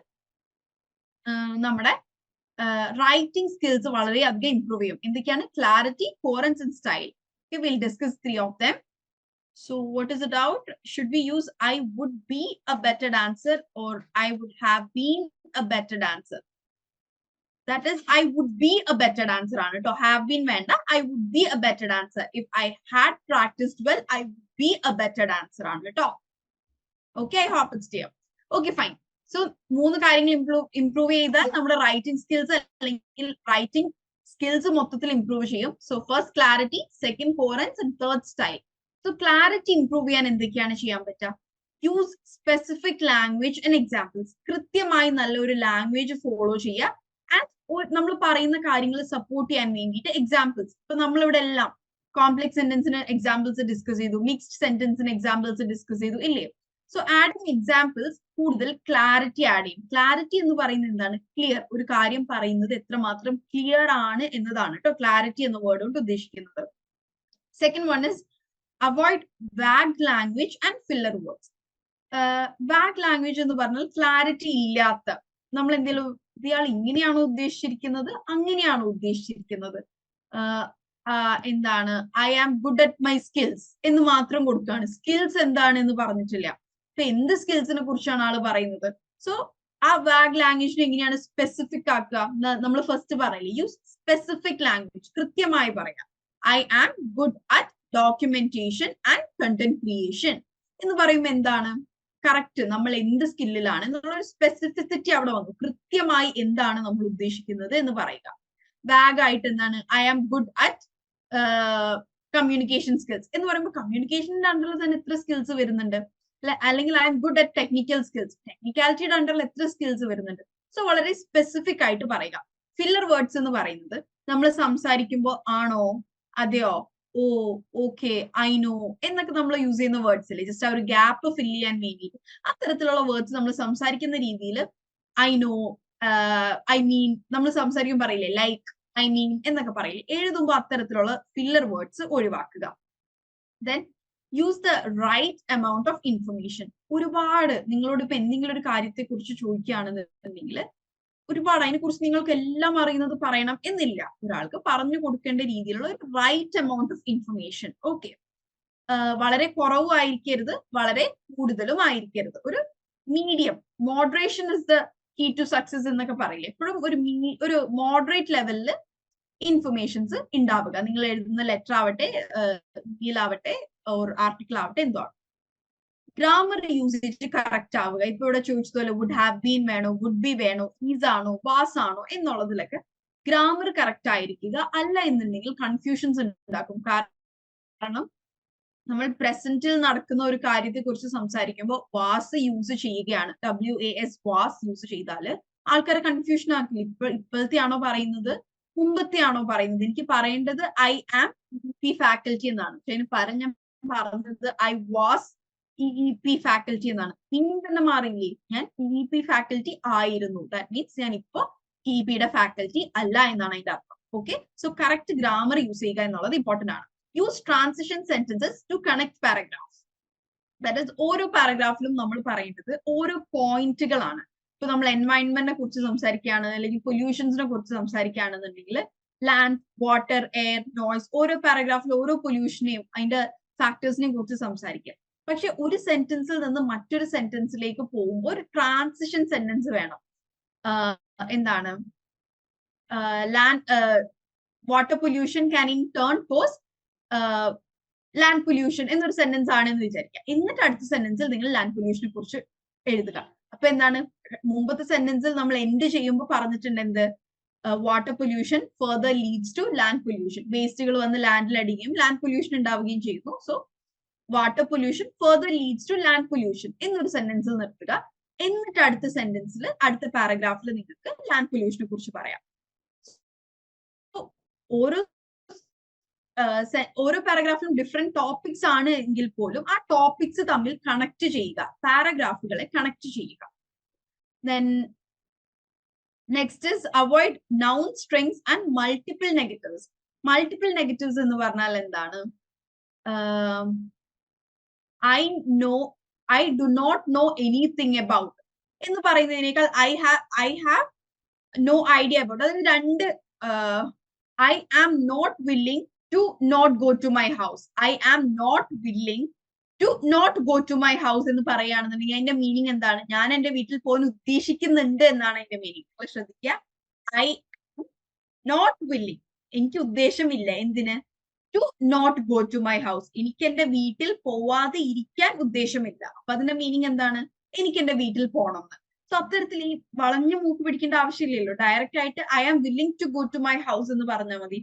നമ്മുടെ റൈറ്റിംഗ് സ്കിൽസ് വളരെയധികം ഇംപ്രൂവ് ചെയ്യും. എന്തൊക്കെയാണ്? Clarity, Correns and style. We will discuss 3 of them. So what is the doubt? Should we use I would be a better dancer or I would have been a better dancer? That is, I would be a better dancer ആണ് കേട്ടോ. Have been വേണ്ട, I would be a better dancer. If I had practiced well, I would be a better dancer ആണ് കേട്ടോ. Okay, I hope it's clear. Okay, fine. So 3 കാര്യങ്ങൾ improve ചെയ്താൽ നമ്മുടെ writing skills അല്ലെങ്കിൽ writing skills മൊത്തത്തിൽ improve ചെയ്യും. So first clarity, second Correns and third style. So clarity improve ചെയ്യാൻ എന്തൊക്കെയാണ് ചെയ്യാൻ പറ്റുക? Use specific language and examples. കൃത്യമായി നല്ലൊരു ലാംഗ്വേജ് ഫോളോ ചെയ്യുക. ആൻഡ് നമ്മൾ പറയുന്ന കാര്യങ്ങൾ സപ്പോർട്ട് ചെയ്യാൻ വേണ്ടിയിട്ട് എക്സാമ്പിൾസ്. ഇപ്പൊ നമ്മളിവിടെ എല്ലാം കോംപ്ലക്സ് സെന്റൻസിന് എക്സാമ്പിൾസ് ഡിസ്കസ് ചെയ്തു, മിക്സ്ഡ് സെന്റൻസിന് എക്സാമ്പിൾസ് ഡിസ്കസ് ചെയ്തു, ഇല്ലേ? സോ ആഡിങ് എക്സാമ്പിൾസ് കൂടുതൽ ക്ലാരിറ്റി ആഡ് ചെയ്യും. ക്ലാരിറ്റി എന്ന് പറയുന്നത് എന്താണ്? ക്ലിയർ. ഒരു കാര്യം പറയുന്നത് എത്രമാത്രം ക്ലിയർ ആണ് എന്നതാണ് കേട്ടോ ക്ലാരിറ്റി എന്ന വേർഡ് കൊണ്ട് ഉദ്ദേശിക്കുന്നത്. Second one is avoid Wagh language and filler words. Wagh language എന്ന് പറഞ്ഞാൽ ക്ലാരിറ്റി ഇല്ലാത്ത, നമ്മൾ എന്തെങ്കിലും ഇയാൾ ഇങ്ങനെയാണോ ഉദ്ദേശിച്ചിരിക്കുന്നത്, അങ്ങനെയാണോ ഉദ്ദേശിച്ചിരിക്കുന്നത്, എന്താണ് I am good at my skills എന്ന് മാത്രം കൊടുക്കുകയാണ്. സ്കിൽസ് എന്താണ് എന്ന് പറഞ്ഞിട്ടില്ല. എന്ത് സ്കിൽസിനെ കുറിച്ചാണ് ആള് പറയുന്നത്? സോ ആ വാഗ് ലാംഗ്വേജിനെ എങ്ങനെയാണ് സ്പെസിഫിക് ആക്കുക? നമ്മൾ ഫസ്റ്റ് പറയില്ലേ, യൂസ് സ്പെസിഫിക് ലാംഗ്വേജ്, കൃത്യമായി പറയാം. I am good at documentation and content creation എന്ന് പറയുമ്പോൾ എന്താണ് കറക്റ്റ്, നമ്മൾ എന്ത് സ്കില്ലിലാണ് എന്നുള്ള ഒരു സ്പെസിഫിസിറ്റി അവിടെ വന്നു. കൃത്യമായി എന്താണ് നമ്മൾ ഉദ്ദേശിക്കുന്നത് എന്ന് പറയുക. വാഗ് ആയിട്ട് എന്താണ്, I am good at communication skills എന്ന് പറയുമ്പോൾ കമ്മ്യൂണിക്കേഷന്റെ അണ്ടറിൽ തന്നെ എത്ര സ്കിൽസ് വരുന്നുണ്ട്, അല്ലെങ്കിൽ I am good at technical skills, ടെക്നിക്കാലിറ്റിയുടെ അണ്ടറിൽ എത്ര സ്കിൽസ് വരുന്നുണ്ട്. സോ വളരെ സ്പെസിഫിക് ആയിട്ട് പറയുക. ഫില്ലർ വേർഡ്സ് എന്ന് പറയുന്നത് നമ്മൾ സംസാരിക്കുമ്പോൾ ആണോ, അതെയോ, ഓ, ഓക്കെ, ഐ നോ എന്നൊക്കെ നമ്മൾ യൂസ് ചെയ്യുന്ന വേർഡ്സ് അല്ലേ, ജസ്റ്റ് ആ ഒരു ഗ്യാപ്പ് ഫില്ല് ചെയ്യാൻ വേണ്ടിയിട്ട് അത്തരത്തിലുള്ള വേർഡ്സ് നമ്മൾ സംസാരിക്കുന്ന രീതിയിൽ ഐ നോ, ഐ മീൻ, നമ്മൾ സംസാരിക്കുമ്പോൾ പറയില്ലേ ലൈക്ക്, ഐ മീൻ എന്നൊക്കെ പറയില്ലേ, എഴുതുമ്പോൾ അത്തരത്തിലുള്ള ഫില്ലർ വേർഡ്സ് ഒഴിവാക്കുക. Then use the right amount of information. ഒരുപാട് നിങ്ങളോട് ഇപ്പൊ എന്തെങ്കിലും ഒരു കാര്യത്തെ കുറിച്ച് ചോദിക്കുകയാണെന്നുണ്ടെങ്കിൽ ഒരുപാട് അതിനെക്കുറിച്ച് നിങ്ങൾക്ക് എല്ലാം അറിയുന്നത് പറയണം എന്നില്ല. ഒരാൾക്ക് പറഞ്ഞു കൊടുക്കേണ്ട രീതിയിലുള്ള ഒരു right amount of information. Okay, വളരെ കുറവും ആയിരിക്കരുത്, വളരെ കൂടുതലും ആയിരിക്കരുത്, ഒരു medium. Moderation is the key to success എന്നൊക്കെ പറയില്ലേ, എപ്പോഴും ഒരു മോഡറേറ്റ് ലെവലില് ഇൻഫർമേഷൻസ് ഉണ്ടാവുക. നിങ്ങൾ എഴുതുന്ന ലെറ്റർ ആവട്ടെ, മെയിൽ ആവട്ടെ, ആർട്ടിക്കിൾ ആവട്ടെ, എന്തോ. ഗ്രാമർ യൂസേജ് കറക്റ്റ് ആവുക. ഇപ്പൊ ഇവിടെ ചോദിച്ചതുപോലെ വുഡ് ഹാവ് ബീൻ വേണോ, വുഡ് ബി വേണോ, ഈസ് ആണോ, വാസ് ആണോ എന്നുള്ളതിലൊക്കെ ഗ്രാമർ കറക്റ്റ് ആയിരിക്കുക. അല്ല എന്നുണ്ടെങ്കിൽ കൺഫ്യൂഷൻസ് ഉണ്ടാക്കും. കാരണം നമ്മൾ പ്രസന്റിൽ നടക്കുന്ന ഒരു കാര്യത്തെ കുറിച്ച് സംസാരിക്കുമ്പോൾ വാസ് യൂസ് ചെയ്യുകയാണ്, WAS വാസ് യൂസ് ചെയ്താല് ആൾക്കാരെ കൺഫ്യൂഷൻ ആക്കില്ല. ഇപ്പോഴത്തെ ആണോ പറയുന്നത്, മുമ്പത്തെ ആണോ പറയുന്നത്? എനിക്ക് പറയേണ്ടത് ഐ ആം EEP ഫാക്കൽറ്റി എന്നാണ്. പക്ഷെ പറഞ്ഞത് ഐ വാസ് EEP ഫാക്കൽറ്റി എന്നാണ്. മീനിങ് തന്നെ മാറില്ലേ, ഞാൻ EEP ഫാക്കൽറ്റി ആയിരുന്നു. ദാറ്റ് മീൻസ് ഞാൻ ഇപ്പോ EEPയുടെ ഫാക്കൽറ്റി അല്ല എന്നാണ് അതിന്റെ അർത്ഥം. Okay, so correct grammar use ചെയ്യുക എന്നുള്ളത് ഇമ്പോർട്ടന്റ് ആണ്. Use transition sentences to connect paragraph. That is ഓരോ പാരഗ്രാഫിലും നമ്മൾ പറയേണ്ടത് ഓരോ പോയിന്റുകളാണ്. ഇപ്പൊ നമ്മൾ എൻവയൺമെന്റിനെ കുറിച്ച് സംസാരിക്കുകയാണ്, അല്ലെങ്കിൽ പൊല്യൂഷൻസിനെ കുറിച്ച് സംസാരിക്കുകയാണെന്നുണ്ടെങ്കിൽ ലാൻഡ്, വാട്ടർ, എയർ, നോയ്സ്, ഓരോ പാരഗ്രാഫിലും ഓരോ പൊല്യൂഷനെയും അതിന്റെ ഫാക്ടേഴ്സിനെയും കുറിച്ച് സംസാരിക്കുക. പക്ഷെ ഒരു സെന്റൻസിൽ നിന്ന് മറ്റൊരു സെന്റൻസിലേക്ക് പോകുമ്പോൾ ഒരു ട്രാൻസിഷൻ സെന്റൻസ് വേണം. എന്താണ്, land, water pollution can in turn cause land pollution എന്നൊരു സെന്റൻസ് ആണെന്ന് വിചാരിക്കുക. എന്നിട്ട് അടുത്ത സെന്റൻസിൽ നിങ്ങൾ ലാൻഡ് പൊല്യൂഷനെ കുറിച്ച് എഴുതുക. അപ്പൊ എന്താണ്, മുമ്പത്തെ സെന്റൻസിൽ നമ്മൾ എൻഡ് ചെയ്യുമ്പോൾ പറഞ്ഞിട്ടുണ്ട് എന്ത്, water pollution further leads to land pollution. വേസ്റ്റുകൾ വന്ന് ലാൻഡിൽ അടിക്കുകയും ലാൻഡ് പൊല്യൂഷൻ ഉണ്ടാവുകയും ചെയ്യുന്നു. So water pollution further leads to land pollution എന്നൊരു സെന്റൻസിൽ നിർത്തുക. എന്നിട്ട് അടുത്ത സെന്റൻസിൽ, അടുത്ത പാരഗ്രാഫിൽ നിങ്ങൾക്ക് ലാൻഡ് പൊല്യൂഷനെ കുറിച്ച് പറയാം. ഓരോ പാരഗ്രാഫിലും ഡിഫറെന്റ് ടോപ്പിക്സ് ആണ് എങ്കിൽ പോലും ആ ടോപ്പിക്സ് തമ്മിൽ കണക്ട് ചെയ്യുക, പാരഗ്രാഫുകളെ കണക്ട് ചെയ്യുക. Then next is avoid noun strings and multiple negatives. Multiple negatives എന്ന് പറഞ്ഞാൽ എന്താണ്, I do not know anything about എന്ന് പറയുന്നതിനേക്കാൾ I have no idea about. അതിന് രണ്ട്, I am not willing to not go to my house. I am not willing to not go to my house എന്ന് പറയുകയാണെന്നുണ്ടെങ്കിൽ അതിന്റെ meaning എന്താണ്, ഞാൻ എന്റെ വീട്ടിൽ പോകാൻ ഉദ്ദേശിക്കുന്നുണ്ട് എന്നാണ് അതിന്റെ മീനിങ്. ശ്രദ്ധിക്കുക, ഐ നോട്ട് വില്ലിംഗ്, എനിക്ക് ഉദ്ദേശമില്ല എന്തിന്, to not go to my house, എനിക്ക് എന്റെ വീട്ടിൽ പോവാതെ ഇരിക്കാൻ ഉദ്ദേശമില്ല. അപ്പൊ അതിന്റെ മീനിങ് എന്താണ്, എനിക്ക് എന്റെ വീട്ടിൽ പോകണം എന്ന്. സോ അത്തരത്തിൽ ഈ വളഞ്ഞു മൂക്ക് പിടിക്കേണ്ട ആവശ്യമില്ലല്ലോ. ഡയറക്റ്റ് ആയിട്ട് I am willing to go to my house എന്ന് പറഞ്ഞാൽ മതി.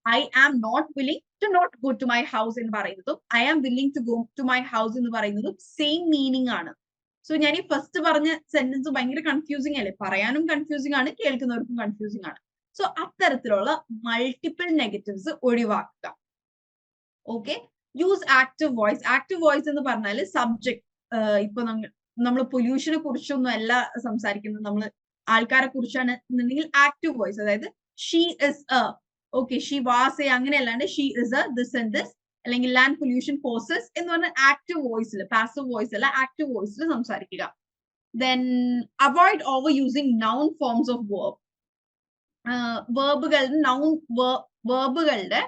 I am not willing to not go to my house എന്ന് പറയുന്നതും I am willing to go to my house എന്ന് പറയുന്നതും സെയിം മീനിങ് ആണ്. സോ ഞാൻ ഈ ഫസ്റ്റ് പറഞ്ഞ സെന്റൻസ് ഭയങ്കര കൺഫ്യൂസിംഗ് അല്ലേ, പറയാനും കൺഫ്യൂസിംഗ് ആണ്, കേൾക്കുന്നവർക്കും കൺഫ്യൂസിംഗ് ആണ്. സോ അത്തരത്തിലുള്ള മൾട്ടിപ്പിൾ നെഗറ്റീവ്സ് ഒഴിവാക്കുക. Okay, use active voice. Active voice എന്ന് പറഞ്ഞാൽ സബ്ജക്ട്, ഇപ്പൊ നമ്മൾ പൊല്യൂഷനെ കുറിച്ചൊന്നും അല്ല സംസാരിക്കുന്നത്, നമ്മൾ ആൾക്കാരെ കുറിച്ചാണ് എന്നുണ്ടെങ്കിൽ ആക്റ്റീവ് വോയിസ്, അതായത് she is a, okay, she was a, അങ്ങനെയല്ലാണ്ട് she is a this and this, അല്ലെങ്കിൽ ലാൻഡ് പൊല്യൂഷൻ കോസസ് എന്ന് പറഞ്ഞ ആക്റ്റീവ് വോയിസിൽ, പാസീവ് വോയിസ് അല്ല, ആക്റ്റീവ് വോയിസിൽ സംസാരിക്കുക. Then avoid over using noun forms of verb. വേർബുകളുടെ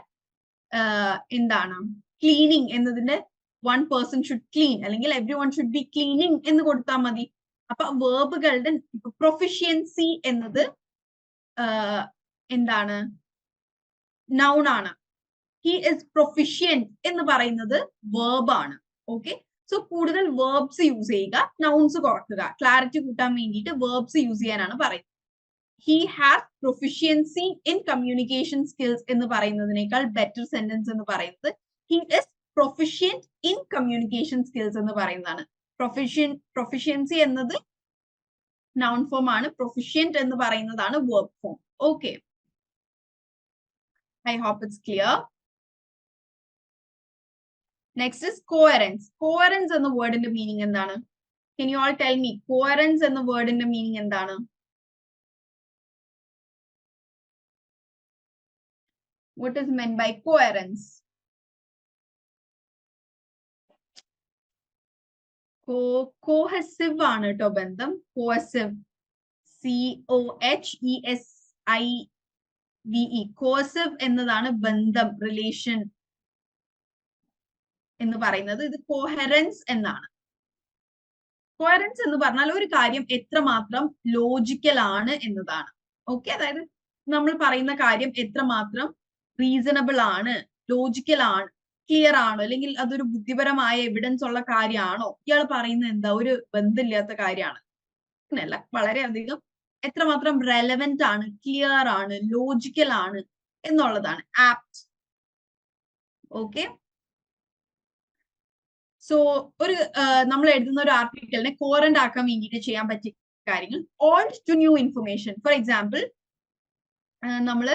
എന്താണ്, ക്ലീനിങ് എന്നതിന്റെ വൺ പേഴ്സൺ ഷുഡ് ക്ലീൻ അല്ലെങ്കിൽ every one should be cleaning എന്ന് കൊടുത്താൽ മതി. അപ്പൊ വേർബുകളുടെ പ്രൊഫിഷ്യൻസി എന്നത് എന്താണ്? നൗൺ ആണ്. ഹി ഇസ് പ്രൊഫിഷ്യന്റ് എന്ന് പറയുന്നത് വേർബ് ആണ്. ഓക്കെ, സോ കൂടുതൽ വേർബ്സ് യൂസ് ചെയ്യുക, നൗൺസ് കുറക്കുക. ക്ലാരിറ്റി കൂട്ടാൻ വേണ്ടിയിട്ട് വേർബ്സ് യൂസ് ചെയ്യാനാണ് പറയുന്നത്. He has proficiency in communication skills എന്ന് പറയുന്നതിനേക്കാൾ ബെറ്റർ സെന്റൻസ് എന്ന് പറയുന്നത് he is proficient in communication skills എന്ന് പറയുന്നതാണ്. പ്രൊഫിഷ്യൻസി എന്നത് നൗൺ ഫോം ആണ്, പ്രൊഫിഷ്യന്റ് എന്ന് പറയുന്നതാണ് verb form. Okay, I hope it's clear. Next is coherence. Coherence എന്ന വേർഡിന്റെ മീനിങ് എന്താണ്? Can you all tell me coherence എന്ന വേർഡിന്റെ മീനിങ് എന്താണ്? What is meant by coherence? Cohesive ആണ് കേട്ടോ ബന്ധം. Cohesive, COHESIVE. Cohesive എന്നതാണ് ബന്ധം, റിലേഷൻ എന്ന് പറയുന്നത്. ഇത് കോഹറൻസ് എന്നാണ്. കോഹറൻസ് എന്ന് പറഞ്ഞാൽ ഒരു കാര്യം എത്രമാത്രം ലോജിക്കൽ ആണ് എന്നതാണ്. ഓക്കെ, അതായത് നമ്മൾ പറയുന്ന കാര്യം എത്രമാത്രം റീസണബിൾ ആണ്, ലോജിക്കൽ ആണ്, ക്ലിയർ ആണോ, അല്ലെങ്കിൽ അതൊരു ബുദ്ധിപരമായ എവിഡൻസ് ഉള്ള കാര്യമാണോ, ഇയാൾ പറയുന്നത് എന്താ ഒരു ബന്ധമില്ലാത്ത കാര്യമാണ്, അങ്ങനെയല്ല, വളരെയധികം എത്രമാത്രം റെലവെന്റ് ആണ്, ക്ലിയർ ആണ്, ലോജിക്കൽ ആണ് എന്നുള്ളതാണ് ആപ്റ്റ്. ഓക്കെ, സോ ഒരു നമ്മൾ എഴുതുന്ന ഒരു ആർട്ടിക്കിളിനെ കോറന്റ് ആക്കാൻ വേണ്ടിയിട്ട് ചെയ്യാൻ പറ്റിയ കാര്യങ്ങൾ, old to new information. For example, നമ്മള്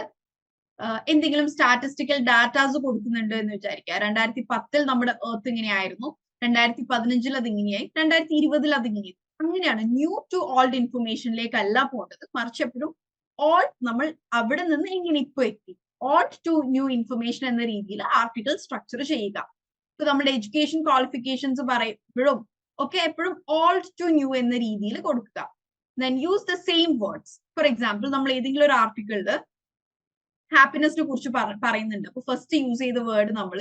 എന്തെങ്കിലും സ്റ്റാറ്റിസ്റ്റിക്കൽ ഡാറ്റാസ് കൊടുക്കുന്നുണ്ട് എന്ന് വിചാരിക്കുക. 2010 നമ്മുടെ എർത്ത് ഇങ്ങനെയായിരുന്നു, 2015 അത് ഇങ്ങനെയായി, 2020 അത് ഇങ്ങനെയായി. അങ്ങനെയാണ്. ന്യൂ ടു ഓൾഡ് ഇൻഫർമേഷനിലേക്കല്ല പോകേണ്ടത്, മറിച്ച് എപ്പോഴും ഓൾഡ് നമ്മൾ അവിടെ നിന്ന് ഇങ്ങനെ ഇപ്പൊ എത്തി, ഓൾഡ് ടു ന്യൂ ഇൻഫർമേഷൻ എന്ന രീതിയിൽ ആർട്ടിക്കിൾ സ്ട്രക്ചർ ചെയ്യുക. ഇപ്പൊ നമ്മുടെ എഡ്യൂക്കേഷൻ ക്വാളിഫിക്കേഷൻസ് പറയുമ്പോഴും ഒക്കെ എപ്പോഴും ഓൾഡ് ടു ന്യൂ എന്ന രീതിയിൽ കൊടുക്കുക. Then use the same words. For example, നമ്മൾ ഏതെങ്കിലും ഒരു ആർട്ടിക്കിളില് ഹാപ്പിനെസിനെ കുറിച്ച് പറയുന്നുണ്ട്. അപ്പൊ ഫസ്റ്റ് യൂസ് ചെയ്ത വേർഡ് നമ്മൾ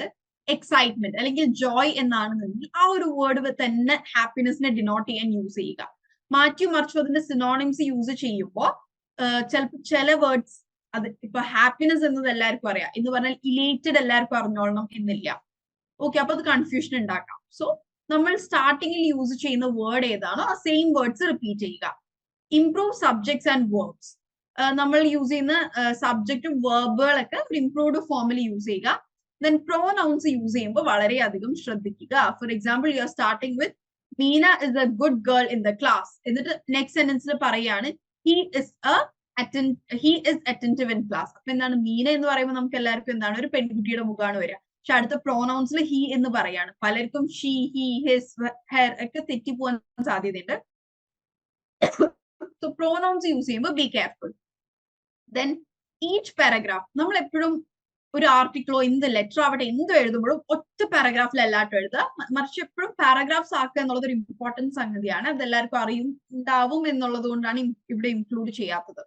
എക്സൈറ്റ്മെന്റ് അല്ലെങ്കിൽ ജോയ് എന്നാണെന്നുണ്ടെങ്കിൽ ആ ഒരു വേർഡ് തന്നെ ഹാപ്പിനെസിനെ ഡിനോട്ട് ചെയ്യാൻ യൂസ് ചെയ്യുക. മാറ്റി മറിച്ചു അതിന്റെ സിനോണിംസ് യൂസ് ചെയ്യുമ്പോൾ ചിലപ്പോൾ ചില വേർഡ്സ്, അത് ഇപ്പൊ ഹാപ്പിനെസ് എന്നത് എല്ലാവർക്കും അറിയാം എന്ന് പറഞ്ഞാൽ ഇലേറ്റഡ് എല്ലാവർക്കും അറിഞ്ഞോളണം എന്നില്ല. ഓക്കെ, അപ്പൊ അത് കൺഫ്യൂഷൻ ഉണ്ടാക്കാം. സോ നമ്മൾ സ്റ്റാർട്ടിങ്ങിൽ യൂസ് ചെയ്യുന്ന വേർഡ് ഏതാണോ ആ സെയിം വേർഡ്സ് റിപ്പീറ്റ് ചെയ്യുക. Improve subjects and verbs. നമ്മൾ യൂസ് ചെയ്യുന്ന സബ്ജക്റ്റും വേർബുകളൊക്കെ ഒരു ഇംപ്രൂവ്ഡ് ഫോമിൽ യൂസ് ചെയ്യുക. ദെൻ പ്രോനൗൺസ് യൂസ് ചെയ്യുമ്പോൾ വളരെയധികം ശ്രദ്ധിക്കുക. For example, you are starting with Meena is A good girl in the class, എന്നിട്ട് നെക്സ്റ്റ് സെന്റൻസിൽ പറയാണ് he is attentive in class. അപ്പൊ എന്താണ്, മീന എന്ന് പറയുമ്പോൾ നമുക്ക് എല്ലാവർക്കും എന്താണ് ഒരു പെൺകുട്ടിയുടെ മുഖമാണ് വരിക. പക്ഷെ അടുത്ത പ്രോനൗൺസിൽ ഹി എന്ന് പറയാണ്. പലർക്കും ഷീ, ഹി, ഹിസ്, ഹെർ ഒക്കെ തെറ്റിപ്പോവാൻ സാധ്യതയുണ്ട്. സോ പ്രോനൗൺസ് യൂസ് ചെയ്യുമ്പോൾ be careful. Then each paragraph, നമ്മൾ എപ്പോഴും ഒരു ആർട്ടിക്കിളോ എന്ത് ലെറ്റർ ആവട്ടെ എന്ത് എഴുതുമ്പോഴും ഒറ്റ പാരഗ്രാഫിൽ എല്ലാവരും എഴുതുക, മറിച്ച് എപ്പോഴും പാരഗ്രാഫ്സ് ആക്കുക എന്നുള്ളത് ഒരു ഇമ്പോർട്ടൻറ്റ് സംഗതിയാണ്. അത് എല്ലാവർക്കും ഉണ്ടാവും എന്നുള്ളത് കൊണ്ടാണ് ഇവിടെ ഇൻക്ലൂഡ് ചെയ്യാത്തത്.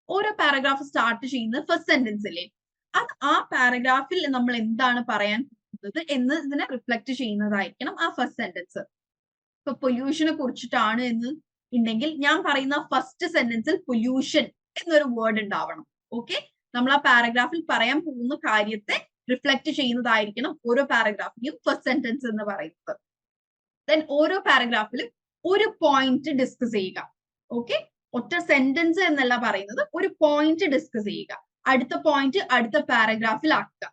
ഓരോ പാരഗ്രാഫ് സ്റ്റാർട്ട് ചെയ്യുന്നത് ഫസ്റ്റ് സെന്റൻസിലെ അത് ആ പാരഗ്രാഫിൽ നമ്മൾ എന്താണ് പറയാൻ പോകുന്നത് എന്ന് ഇതിനെ റിഫ്ലക്ട് ചെയ്യുന്നതായിരിക്കണം ആ ഫസ്റ്റ് സെന്റൻസ്. ഇപ്പൊ പൊല്യൂഷനെ കുറിച്ചിട്ടാണ് എന്ന് ഉണ്ടെങ്കിൽ ഞാൻ പറയുന്ന ഫസ്റ്റ് സെന്റൻസിൽ പൊല്യൂഷൻ എന്നൊരു വേർഡ് ഉണ്ടാവണം. ഓക്കെ, നമ്മൾ ആ പാരഗ്രാഫിൽ പറയാൻ പോകുന്ന കാര്യത്തെ റിഫ്ലക്ട് ചെയ്യുന്നതായിരിക്കണം ഓരോ പാരഗ്രാഫിലും ഫസ്റ്റ് സെന്റൻസ് എന്ന് പറയുന്നത്. ദെൻ ഓരോ പാരഗ്രാഫിലും ഒരു പോയിന്റ് ഡിസ്കസ് ചെയ്യുക. ഓക്കെ, ഒറ്റ സെന്റൻസ് എന്നല്ല പറയുന്നത്, ഒരു പോയിന്റ് ഡിസ്കസ് ചെയ്യുക. അടുത്ത പോയിന്റ് അടുത്ത പാരഗ്രാഫിൽ ആക്കുക.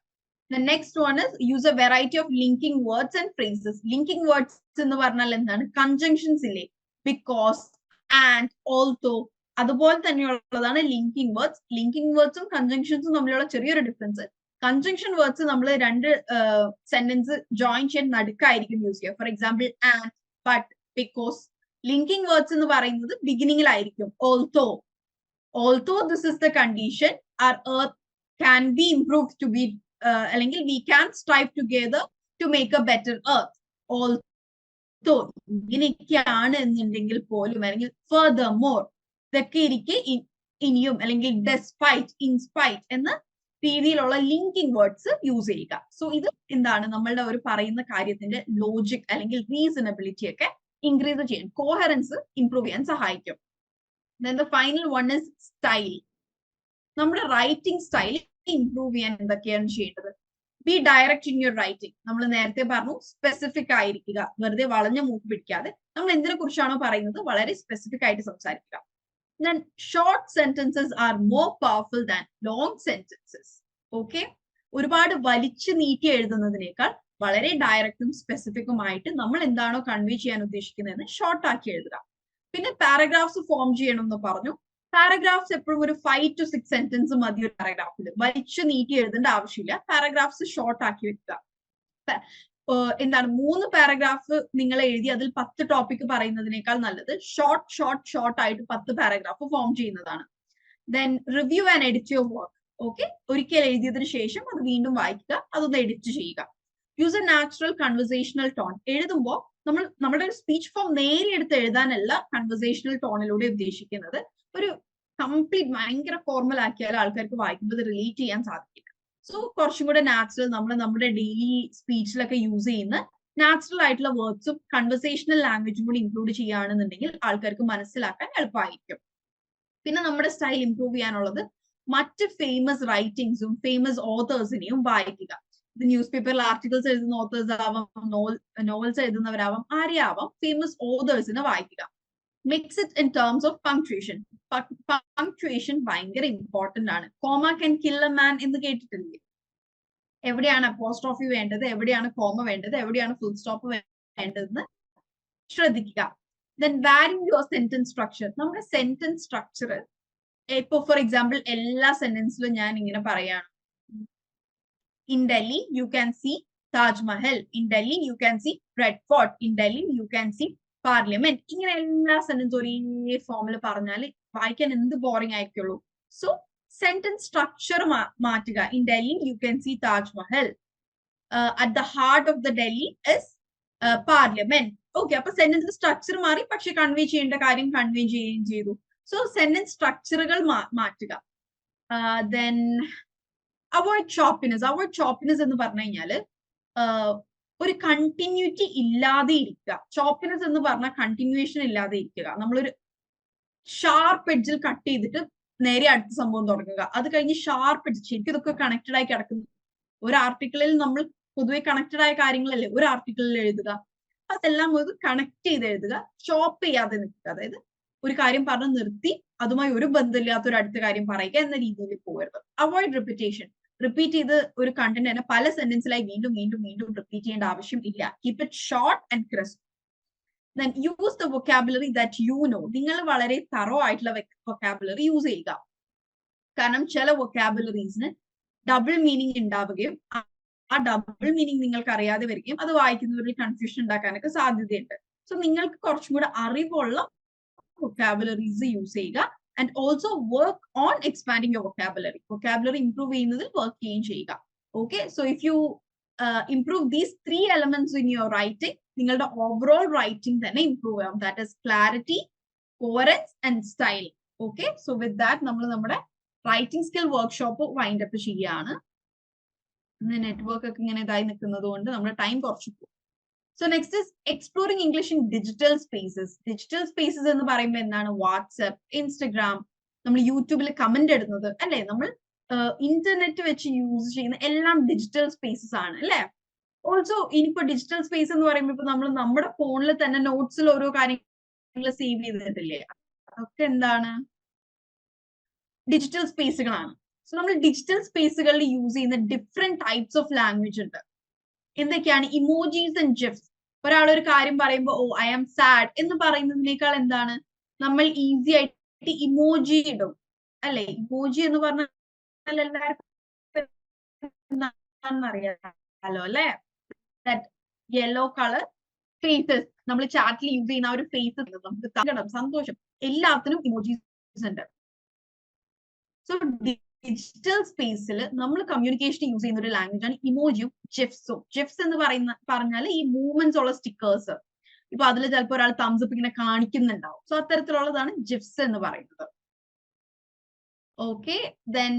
The next one is use a variety of linking words and phrases. Linking words എന്ന് പറഞ്ഞാൽ എന്താണ്? കൺജങ്ഷൻസ് ഇല്ലേ? ബിക്കോസ്, ആൻഡ്, ഓൾസോ, അതുപോലെ തന്നെയുള്ളതാണ് ലിങ്കിങ് വേർഡ്സ്. ലിങ്കിങ് വേർഡ്സും കൺജങ്ഷൻസും തമ്മിലുള്ള ചെറിയൊരു ഡിഫറൻസ്. കൺജങ്ഷൻ വേർഡ്സ് നമ്മൾ രണ്ട് സെന്റൻസ് ജോയിൻ ചെയ്യാൻ നടുക്കായിരിക്കും യൂസ് ചെയ്യുക. For example, and, but, because. Linking words എന്ന് പറയുന്നത് ബിഗിനിങ്ങിലായിരിക്കും. Also this is the condition our earth can be improved to be അല്ലെങ്കിൽ we can strive together to make a better earth. Also ഇങ്ങനെയൊക്കെയാണ് എന്നുണ്ടെങ്കിൽ പോലും, അല്ലെങ്കിൽ furthermore, ഇതൊക്കെ ഇരിക്കെ ഇനിയും, അല്ലെങ്കിൽ despite, inspite എന്ന രീതിയിലുള്ള ലിങ്കിങ് വേർഡ്സ് യൂസ് ചെയ്യുക. സോ ഇത് എന്താണ്, നമ്മളുടെ ഒരു പറയുന്ന കാര്യത്തിന്റെ ലോജിക് അല്ലെങ്കിൽ റീസണബിലിറ്റി ഒക്കെ ഇൻക്രീസ് ചെയ്യാൻ, കോഹറൻസ് ഇംപ്രൂവ് ചെയ്യാൻ സഹായിക്കും. Then the final one is style. നമ്മുടെ റൈറ്റിംഗ് സ്റ്റൈൽ ഇംപ്രൂവ് ചെയ്യാൻ എന്തൊക്കെയാണ് ചെയ്യേണ്ടത്? B direct in your writing. നമ്മൾ നേരത്തെ പറഞ്ഞു സ്പെസിഫിക് ആയിരിക്കുക, വെറുതെ വളഞ്ഞ മൂക്ക് പിടിക്കാതെ നമ്മൾ എന്തിനെ കുറിച്ചാണോ പറയുന്നത് വളരെ സ്പെസിഫിക് ആയിട്ട് സംസാരിക്കുക. Then short sentences are more powerful than long sentences. Okay? ഒരുപാട് വലിച്ചു നീട്ടി എഴുതുന്നതിനേക്കാൾ വളരെ ഡയറക്റ്റും സ്പെസിഫിക്കുമായിട്ട് നമ്മൾ എന്താണോ കൺവേ ചെയ്യാൻ ഉദ്ദേശിക്കുന്നതെന്ന് ഷോർട്ട് ആക്കി എഴുതുക. പിന്നെ പാരഗ്രാഫ്സ് ഫോം ചെയ്യണം എന്ന് പറഞ്ഞു. പാരഗ്രാഫ്സ് എപ്പോഴും ഒരു 5 to 6 സെന്റൻസ് മതി ഒരു പാരഗ്രാഫിൽ. വലിച്ചു നീട്ടി എഴുതേണ്ട ആവശ്യമില്ല. പാരഗ്രാഫ്സ് ഷോർട്ട് ആക്കി വെക്കുക. എന്താണ് 3 പാരഗ്രാഫ് നിങ്ങൾ എഴുതി അതിൽ 10 ടോപ്പിക് പറയുന്നതിനേക്കാൾ നല്ലത് ഷോർട്ട് ആയിട്ട് 10 പാരഗ്രാഫ് ഫോം ചെയ്യുന്നതാണ്. Then review and edit your work. Okay, ഒരിക്കൽ എഴുതിയതിനു ശേഷം അത് വീണ്ടും വായിക്കുക, അതൊന്ന് എഡിറ്റ് ചെയ്യുക. Use a natural conversational tone. എഴുതുമ്പോൾ നമ്മുടെ ഒരു സ്പീച്ച് ഫോം നേരിയെടുത്ത് എഴുതാനല്ല കൺവെർസേഷണൽ ടോണിലൂടെ ഉദ്ദേശിക്കുന്നത്. ഒരു കംപ്ലീറ്റ് ഭയങ്കര ഫോർമൽ ആക്കിയാൽ ആൾക്കാർക്ക് വായിക്കുമ്പോൾ റിലേറ്റ് ചെയ്യാൻ സാധിക്കില്ല. സോ കുറച്ചും കൂടെ നാച്ചുറൽ, നമ്മുടെ ഡെയിലി സ്പീച്ചിലൊക്കെ യൂസ് ചെയ്യുന്ന നാച്ചുറൽ ആയിട്ടുള്ള വേർഡ്സും കൺവെർസേഷണൽ ലാംഗ്വേജും കൂടി ഇൻക്ലൂഡ് ചെയ്യുകയാണെന്നുണ്ടെങ്കിൽ ആൾക്കാർക്ക് മനസ്സിലാക്കാൻ എളുപ്പമായിരിക്കും. പിന്നെ നമ്മുടെ സ്റ്റൈൽ ഇംപ്രൂവ് ചെയ്യാനുള്ളത് മറ്റ് ഫേമസ് റൈറ്റിംഗ്സും ഫേമസ് ഓതേഴ്സിനെയും വായിക്കുക. ഇത് ന്യൂസ് പേപ്പറിൽ ആർട്ടിക്കിൾസ് എഴുതുന്ന ഓതേഴ്സ് ആവാം, നോവൽസ് എഴുതുന്നവരാവാം, ആരെയാവാം, ഫേമസ് ഓതേഴ്സിനെ വായിക്കുക. Mix it in terms of punctuation. Punctuation ഭയങ്കര ഇമ്പോർട്ടന്റ് ആണ്. Comma can kill a man എന്ന് കേട്ടിട്ടില്ലേ? എവിടെയാണ് അപ്പോസ്ട്രോഫി വേണ്ടത്, എവിടെയാണ് കോമ വേണ്ടത്, എവിടെയാണ് ഫുൾ സ്റ്റോപ്പ് വേണ്ടതെന്ന് ശ്രദ്ധിക്കുക. Then varying your sentence structure. നമ്മുടെ സെന്റൻസ് സ്ട്രക്ചർ ഇപ്പൊ ഫോർ എക്സാമ്പിൾ എല്ലാ സെന്റൻസിലും ഞാൻ ഇങ്ങനെ പറയാണ്, in Delhi you can see Taj Mahal, in Delhi you can see red fort, in Delhi you can see parliament. ഇങ്ങനെ എല്ലാ സെന്റൻസ് ഒരേ ഫോമിൽ പറഞ്ഞാൽ വായിക്കാൻ എന്ത് ബോറിംഗ് ആയിരിക്കുള്ളൂ. സോ സെന്റൻസ് സ്ട്രക്ചർ മാറ്റുക. In Delhi you can see Taj Mahal, at the heart of the Delhi is parliament. Okay, അപ്പൊ sentence structure മാറി, പക്ഷെ കൺവേ ചെയ്യേണ്ട കാര്യം കൺവേ ചെയ്യുകയും ചെയ്തു. സോ സെന്റൻസ് സ്ട്രക്ചറുകൾ മാറ്റുക. Then avoid choppiness. Avoid choppiness എന്ന് പറഞ്ഞു കഴിഞ്ഞാല് ഒരു കണ്ടിന്യൂറ്റി ഇല്ലാതെ ഇരിക്കുക. ചോപ്പിനെസ് എന്ന് പറഞ്ഞാൽ കണ്ടിന്യൂവേഷൻ ഇല്ലാതെ ഇരിക്കുക. നമ്മളൊരു ഷാർപ്പ് എഡ്ജിൽ കട്ട് ചെയ്തിട്ട് നേരെ അടുത്ത സംഭവം തുടങ്ങുക. അത് കഴിഞ്ഞ് ഷാർപ്പ് എഡ്ജ്, ശരിക്കും ഇതൊക്കെ കണക്റ്റഡ് ആയി കിടക്കുന്നു. ഒരു ആർട്ടിക്കിളിൽ നമ്മൾ പൊതുവെ കണക്റ്റഡ് ആയ കാര്യങ്ങളല്ലേ ഒരു ആർട്ടിക്കിളിൽ എഴുതുക. അതെല്ലാം ഒരു കണക്ട് ചെയ്ത് എഴുതുക, ചോപ്പ് ചെയ്യാതെ നിൽക്കുക. അതായത് ഒരു കാര്യം പറഞ്ഞ് നിർത്തി അതുമായി ഒരു ബന്ധമില്ലാത്ത ഒരു അടുത്ത കാര്യം പറയുക എന്ന രീതിയിൽ പോകരുത്. Avoid repetition. റിപ്പീറ്റ് ചെയ്ത് ഒരു കണ്ടന്റ് തന്നെ പല സെന്റൻസിലായി വീണ്ടും വീണ്ടും വീണ്ടും റിപ്പീറ്റ് ചെയ്യേണ്ട ആവശ്യം ഇല്ല. Keep it short and crisp. Then use the vocabulary that you know. നിങ്ങൾ വളരെ തറോ ആയിട്ടുള്ള വൊക്കാബുലറി യൂസ് ചെയ്യുക. കാരണം ചില വൊക്കാബുലറീസിന് ഡബിൾ മീനിങ് ഉണ്ടാവുകയും ആ ഡബിൾ മീനിങ് നിങ്ങൾക്ക് അറിയാതെ വരികയും അത് വായിക്കുന്നവരിൽ കൺഫ്യൂഷൻ ഉണ്ടാക്കാനൊക്കെ സാധ്യതയുണ്ട്. സോ നിങ്ങൾക്ക് കുറച്ചും കൂടെ അറിവുള്ള വൊക്കാബുലറീസ് യൂസ് ചെയ്യുക. And also work on expanding your vocabulary. Vocabulary improve ചെയ്യുന്നതിൽ വർക്ക് ചെയ്യുകയും ചെയ്യുക. Okay, so if you improve these 3 elements in your writing, നിങ്ങളുടെ ഓവറോൾ റൈറ്റിംഗ് തന്നെ ഇംപ്രൂവ് ആവും. That is clarity, coherence and style. Okay, so with that നമ്മൾ നമ്മുടെ writing skill workshop wind up ചെയ്യുകയാണ്. Network ഒക്കെ ഇങ്ങനെ ഇതായി നിൽക്കുന്നത് കൊണ്ട് നമ്മുടെ ടൈം കുറച്ചു പോകും. So next is exploring English in digital spaces. Digital spaces എന്ന് പറയുമ്പോൾ എന്താണ്? വാട്സ്ആപ്പ്, ഇൻസ്റ്റഗ്രാം, നമ്മൾ യൂട്യൂബിൽ കമന്റ് ഇടുന്നത് അല്ലെ, നമ്മൾ ഇന്റർനെറ്റ് വെച്ച് യൂസ് ചെയ്യുന്ന എല്ലാം ഡിജിറ്റൽ സ്പേസസ് ആണ് അല്ലെ. ഓൾസോ ഇനിയിപ്പോ ഡിജിറ്റൽ സ്പേസ് എന്ന് പറയുമ്പോൾ ഇപ്പൊ നമ്മൾ നമ്മുടെ ഫോണിൽ തന്നെ നോട്ട്സിൽ ഓരോ കാര്യങ്ങൾ സേവ് ചെയ്തിട്ടില്ലേ, അതൊക്കെ എന്താണ്? ഡിജിറ്റൽ സ്പേസുകളാണ്. സോ നമ്മൾ ഡിജിറ്റൽ സ്പേസുകളിൽ യൂസ് ചെയ്യുന്ന ഡിഫറെന്റ് ടൈപ്സ് ഓഫ് ലാംഗ്വേജ് ഉണ്ട്. എന്തൊക്കെയാണ്? Emojis and GIFs. ഒരാൾ ഒരു കാര്യം പറയുമ്പോൾ ഓ ഐ ആം സാഡ് എന്ന് പറയുന്നതിനേക്കാൾ എന്താണ്, നമ്മൾ ഈസി ആയിട്ട് ഇമോജി ഇടും അല്ലെ. ഇമോജി എന്ന് പറഞ്ഞാൽ എല്ലാവർക്കും അറിയാലോ അല്ലെ. യെല്ലോ കളർ ഫേസസ്, നമ്മൾ ചാറ്റിൽ യൂസ് ചെയ്യുന്ന ആ ഒരു ഫേസസ്, നമുക്ക് സങ്കടം, സന്തോഷം, എല്ലാത്തിനും ഇമോജീസ് ഉണ്ട്. സോ ഡിജിറ്റൽ സ്പേസിൽ നമ്മൾ കമ്മ്യൂണിക്കേഷൻ യൂസ് ചെയ്യുന്ന ഒരു ലാംഗ്വേജ് ആണ് ഇമോജിയും ജിഫ്സും. ജിഫ്സ് എന്ന് പറഞ്ഞാൽ ഈ മൂവ്മെന്റ്സ് ഉള്ള സ്റ്റിക്കേഴ്സ്. ഇപ്പൊ അതിൽ ചിലപ്പോൾ ഒരാൾ തംസ് അപ്പ് ഇങ്ങനെ കാണിക്കുന്നുണ്ടാവും. സോ അത്തരത്തിലുള്ളതാണ് ജിഫ്സ് എന്ന് പറയുന്നത്. Okay, then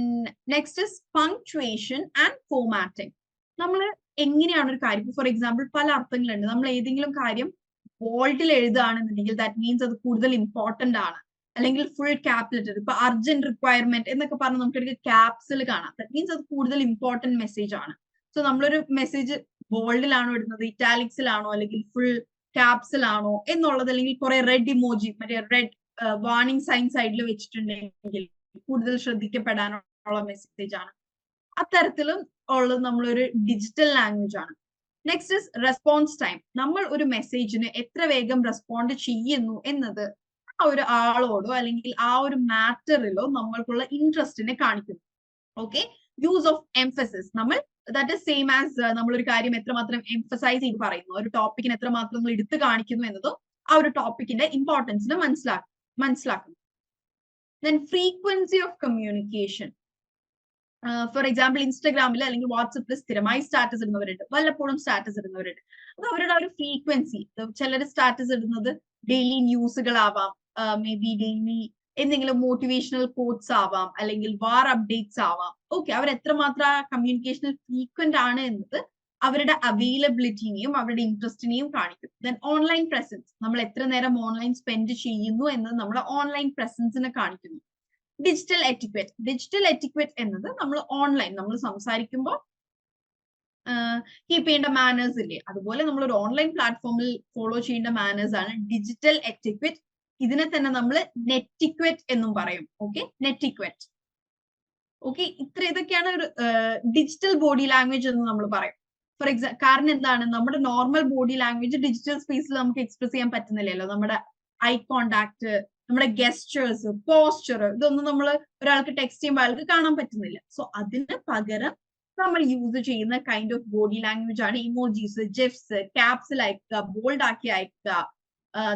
next is punctuation and formatting. നമ്മൾ എങ്ങനെയാണ് ഒരു കാര്യം, ഫോർ എക്സാമ്പിൾ പല അർത്ഥങ്ങളുണ്ട്. നമ്മൾ ഏതെങ്കിലും കാര്യം ബോൾഡിൽ എഴുതുകയാണെന്നുണ്ടെങ്കിൽ ദാറ്റ് മീൻസ് അത് കൂടുതൽ ഇമ്പോർട്ടന്റ് ആണ്. അല്ലെങ്കിൽ ഫുൾ ക്യാപ് ലെറ്റർ, ഇപ്പൊ അർജന്റ് റിക്വയർമെന്റ് എന്നൊക്കെ പറഞ്ഞ് നമുക്ക് ക്യാപ്സിൽ കാണാം. ദാറ്റ് മീൻസ് അത് കൂടുതൽ ഇമ്പോർട്ടന്റ് മെസ്സേജ് ആണ്. സോ നമ്മളൊരു മെസ്സേജ് ബോൾഡിലാണോ ഇടുന്നത്, ഇറ്റാലിക്സിലാണോ, അല്ലെങ്കിൽ ഫുൾ ക്യാപ്സിലാണോ എന്നുള്ളത്, അല്ലെങ്കിൽ കുറെ റെഡ് ഇമോജി, മറ്റേ റെഡ് വാർണിംഗ് സൈൻ സൈഡിൽ വെച്ചിട്ടുണ്ടെങ്കിൽ കൂടുതൽ ശ്രദ്ധിക്കപ്പെടാനുള്ള മെസ്സേജ് ആണ്. അത്തരത്തിലും ഉള്ളത് നമ്മളൊരു ഡിജിറ്റൽ ലാംഗ്വേജ് ആണ്. Next is response time. നമ്മൾ ഒരു മെസ്സേജിന് എത്ര വേഗം റെസ്പോണ്ട് ചെയ്യുന്നു എന്നത് ആ ഒരു ആളോടോ അല്ലെങ്കിൽ ആ ഒരു മാറ്ററിലോ നമ്മൾക്കുള്ള ഇൻട്രസ്റ്റിനെ കാണിക്കുന്നു. Okay, use of emphasis. നമ്മൾ ദാറ്റ് ഇസ് സെയിം ആസ് നമ്മളൊരു കാര്യം എത്രമാത്രം എംഫസൈസ് ചെയ്ത് പറയുന്നു, ഒരു ടോപ്പിക്കിന് എത്രമാത്രം നമ്മൾ എടുത്തു കാണിക്കുന്നു എന്നതോ ആ ഒരു ടോപ്പിക്കിന്റെ ഇമ്പോർട്ടൻസിനെ മനസ്സിലാക്കുന്നു. Then frequency of communication. For example ഇൻസ്റ്റാഗ്രാമിൽ അല്ലെങ്കിൽ വാട്സപ്പിൽ സ്ഥിരമായി സ്റ്റാറ്റസ് ഇടുന്നവരുണ്ട്, വല്ലപ്പോഴും സ്റ്റാറ്റസ് ഇടുന്നവരുണ്ട്. അത് അവരുടെ ഒരു ഫ്രീക്വൻസി. ചിലർ സ്റ്റാറ്റസ് ഇടുന്നത് ഡെയിലി ന്യൂസുകളാവാം, മേ ബി ഡെയിലി എന്തെങ്കിലും മോട്ടിവേഷണൽ കോട്ട്സ് ആവാം, അല്ലെങ്കിൽ വാർ അപ്ഡേറ്റ്സ് ആവാം. ഓക്കെ, അവർ എത്രമാത്രം കമ്മ്യൂണിക്കേഷനിൽ ഫ്രീക്വന്റ് ആണ് എന്നത് അവരുടെ അവൈലബിലിറ്റിനെയും അവരുടെ ഇൻട്രസ്റ്റിനെയും കാണിക്കും. Then online presence. നമ്മൾ എത്ര നേരം ഓൺലൈൻ സ്പെൻഡ് ചെയ്യുന്നു എന്നത് നമ്മുടെ ഓൺലൈൻ പ്രസൻസിനെ കാണിക്കുന്നു. Digital etiquette. ഡിജിറ്റൽ എറ്റിക്വറ്റ് എന്നത് നമ്മൾ ഓൺലൈൻ നമ്മൾ സംസാരിക്കുമ്പോൾ കീപ്പ് ചെയ്യേണ്ട മാനേഴ്സ് ഇല്ലേ, അതുപോലെ നമ്മൾ ഒരു ഓൺലൈൻ പ്ലാറ്റ്ഫോമിൽ ഫോളോ ചെയ്യേണ്ട മാനേഴ്സ് ആണ് ഡിജിറ്റൽ എറ്റിക്വറ്റ്. ഇതിനെ തന്നെ നമ്മൾ നെറ്റിക്വറ്റ് എന്നും പറയും. Okay, netiquette. ഓക്കെ, ഇതൊക്കെയാണ് ഒരു ഡിജിറ്റൽ ബോഡി ലാംഗ്വേജ് എന്ന് നമ്മൾ പറയും. ഫോർ എക്സാമ്പിൾ, കാരണം എന്താണ്, നമ്മുടെ നോർമൽ ബോഡി ലാംഗ്വേജ് ഡിജിറ്റൽ സ്പേസിൽ നമുക്ക് എക്സ്പ്രസ് ചെയ്യാൻ പറ്റുന്നില്ലല്ലോ. നമ്മുടെ ഐ കോണ്ടാക്ട്, നമ്മുടെ ഗെസ്റ്റേഴ്സ്, പോസ്ചർ, ഇതൊന്നും നമ്മൾ ഒരാൾക്ക് ടെക്സ്റ്റ് ചെയ്യുമ്പോൾ അയാൾക്ക് കാണാൻ പറ്റുന്നില്ല. സോ അതിന് പകരം നമ്മൾ യൂസ് ചെയ്യുന്ന കൈൻഡ് ഓഫ് ബോഡി ലാംഗ്വേജ് ആണ് ഇമോജീസ്, ജിഫ്സ്, ക്യാപ്സിൽ അയക്കുക, ബോൾഡ് ആക്കി അയക്കുക,